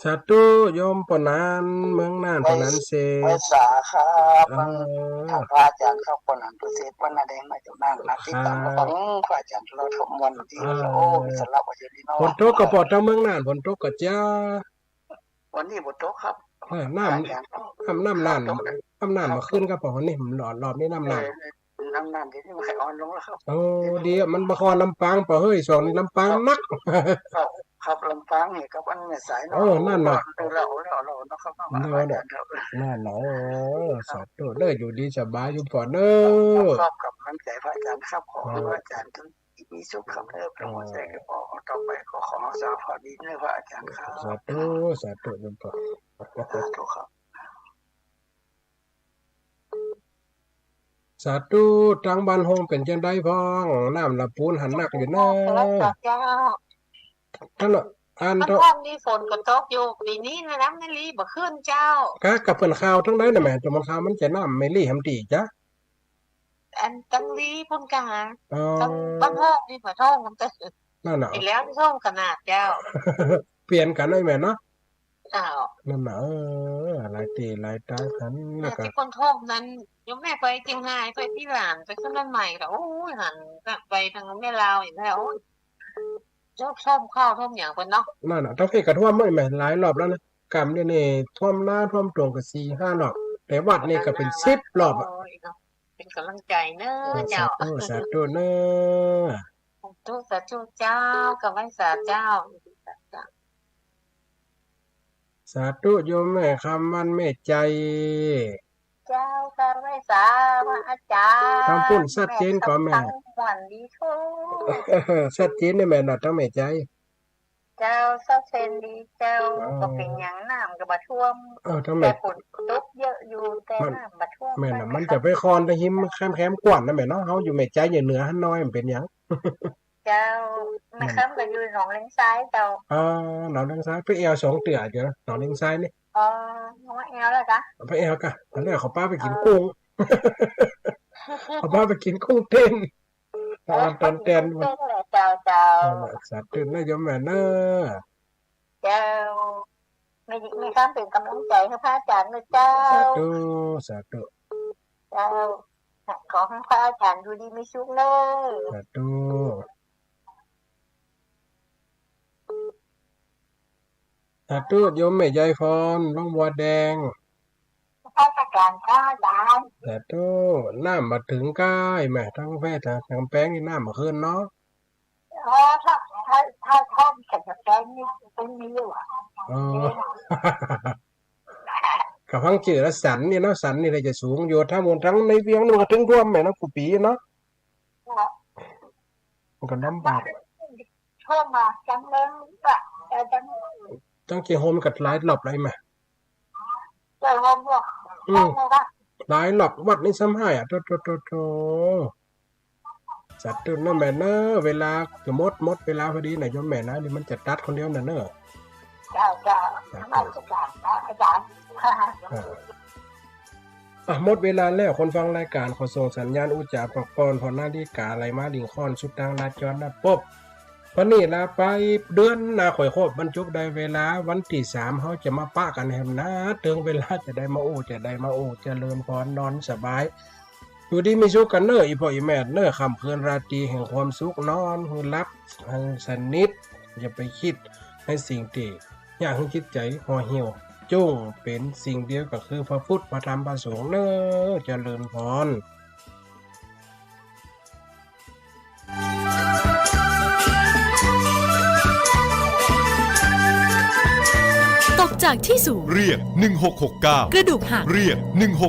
สาธุโยมปนานเมืองน่านปนานเซ ไว้สาครับทางพระอาจารย์เข้าคนหันตุเสพวันนาแดงมาจากนั่งนักที่ตามของพระอาจารย์เราทำวันที่โอ้สำหรับวันนี้เนาะ ฝนตกก็พอทางเมืองน่านฝนตกก็จ้า วันนี้บทโต๊ะครับ น้ำน่านน้ำมาขึ้นก็พอนี่มันหลอดนี่น้ำน่าน น้ำน้ำที่นี่มันไข่อ่อนลงแล้วครับ โอ้ดีมันบะคอลำปางป่ะเฮ้ยสองนี่ลำปางนัก ครับลำปางเนี่ยกับอันเนี่ยสายเนาะ นั่นน่ะ เราเนาะครับอาจารย์ครับ นั่นเนาะสาธุเด้ออยู่ดีสบายอยู่ก่อนเด้อ ครับกับน้ำใจพระอาจารย์ครับขอพระอาจารย์ทั้งมีสุขครับเด้อพระหัวใจก็พอต่อไปขอสาพอดีเด้อพระอาจารย์ครับ สาธุอยู่ก่อน ถูกครับ สาธุทางบ้านโฮมเป็นจังได๋พ้องน้ำละปูนหันหนักอยู่นะ เจ้า ท่านอัน มัน เถาะ ท่วมนี่ฝนก็ตกอยู่ปีนี้นะน้ำนี่รีบ่ขึ้นเจ้า กับเพิ่นข่าวทั้งใดน่ะแม่ตัวมันข่าวมันจะน้ำไม่ลี่หำตีจ้ะ อันจังรีพุ่นกะหา อ๋อ บ้านห้องนี่บ่ท่องมันจะ นั่นน่ะ ไปแล้วท่องขนาดเจ้า เปลี่ยนกันได้แม่เนาะ อ้าว นั่นน่ะหลายตีหลายตาหันแล้วก็ ที่คนท่องนั้นยมแม่ไปเชียงรายไปที่หลานไปขึ้นบ้านใหม่แล้วโอ้ยหันไปทางแม่ลาวอย่างแล้วโอ้ยเจ้าท่อมข้าวท่อมอย่างเพิ่นเนาะ นั่นน่ะต้องเฮ็ดกระท่วมแม่หลายรอบแล้วนะกำนี่ท่วมหน้าท่วมตรงก็ 4-5 รอบแต่วัดนี่ก็เป็น10รอบอ่ะ โยเนาะเป็นกำลังใจเน้อเจ้า สาธุเด้อ สาธุเจ้ากับไว้สาเจ้า สาธุโยมแม่คำวันแม่ใจ เจ้ากับไว้สาพระอาจารย์ คำพูดชัดเจนกว่าแม่ วันดีทุ ชัดเจนได้แม่น่ะต้องแม่ใจ เจ้าสักเซนดีเจ้าก็เป็นหยังน้ำก็บ่ท่วม ต้องแม่ แต่ฝนตกเยอะอยู่แต่น้ำบ่ท่วม แม่น่ะมันจะไปคอนไปหิมแคมกวนนะแม่เนาะเฮาอยู่แม่ใจอยู่เหนือหันน้อยมันเป็นหยัง เจ้าแม่ค้ำก็อยู่หนองเลงซ้ายเจ้า หนองทางซ้ายไปแอว2เตือเดี๋ยวนะหนองทางซ้ายนี่ น้องแอลแล้วจ้ะ ไปแอวกะตอนแรกเขาป้าไปกินกุ้งเขาป้าไปกินกุ้งเต้นตอนเต้น เจ้าสาธุนะโยมแม่เด้อ เจ้าไม่ค้ำเป็นกำลังใจให้พระอาจารย์นะเจ้า สาธุ เจ้าขอให้พระอาจารย์ดูดีมีสุขเลย สาธุสาธุโยมแม่ยายพรลงบัวแดง พระอาจารย์พระอาจารย์ สาธุน้ำมาถึงใกล้แม่ทั้งแพทย์ทางแป้งนี่น้ำมาขึ้นเนาะ ถ้าท่องแข่งกับแกนี่เป็นมีอยู่อ่ะ กับพังจืดและสันนี่เนาะสันนี่เลยจะสูงอยู่ถ้ามูลทั้งในเวียงนู่นก็ถึงท่วมแม่เนาะกูปีเนาะมันก็ลำบาก ท่วมมาจังเลยอ่ะจัง ตั้งกี่โฮมกับหลายหลบเลยแม่ เจอห้องบอกว่า หลายหลบวัดนี่ซ้ำให้อ่ะโตสัตว์ตัวนั่นแม่เนอะเวลาจะมดเวลาพอดีไหนโยมแม่นะนี่มันจะตัดคนเดียวน่ะเนอะ เจ้าอาจารย์หมดเวลาแล้วคนฟังรายการขอส่งสัญญาณอุจจาระปอนพอนาฬิกาไหลมาดิ่งค้อนสุดทางลาจรนะปบวันนี้ลาไปเดือนหน้าข่อยโคบบรรจุได้เวลาวันที่3เฮาจะมาปะกันแฮมนะถึงเวลาจะได้มาโอ้เจริญพรนอนสบาย อยู่ดีมีสุขกันเนออีพ่ออีแม่เนอคำคืนราตรีแห่งความสุขนอนหือรับให้สนิทอย่าไปคิดในสิ่งที่อยากให้จิตใจห่อเหี่ยวจงเป็นสิ่งเดียวก็คือพระพุทธพระธรรมพระสงฆ์เนอเจริญพร ตกจากที่สูง เรียก 1669 กระดูกหัก เรียก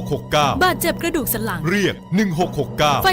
1669 บาดเจ็บกระดูกสันหลัง เรียก 1669 ไฟ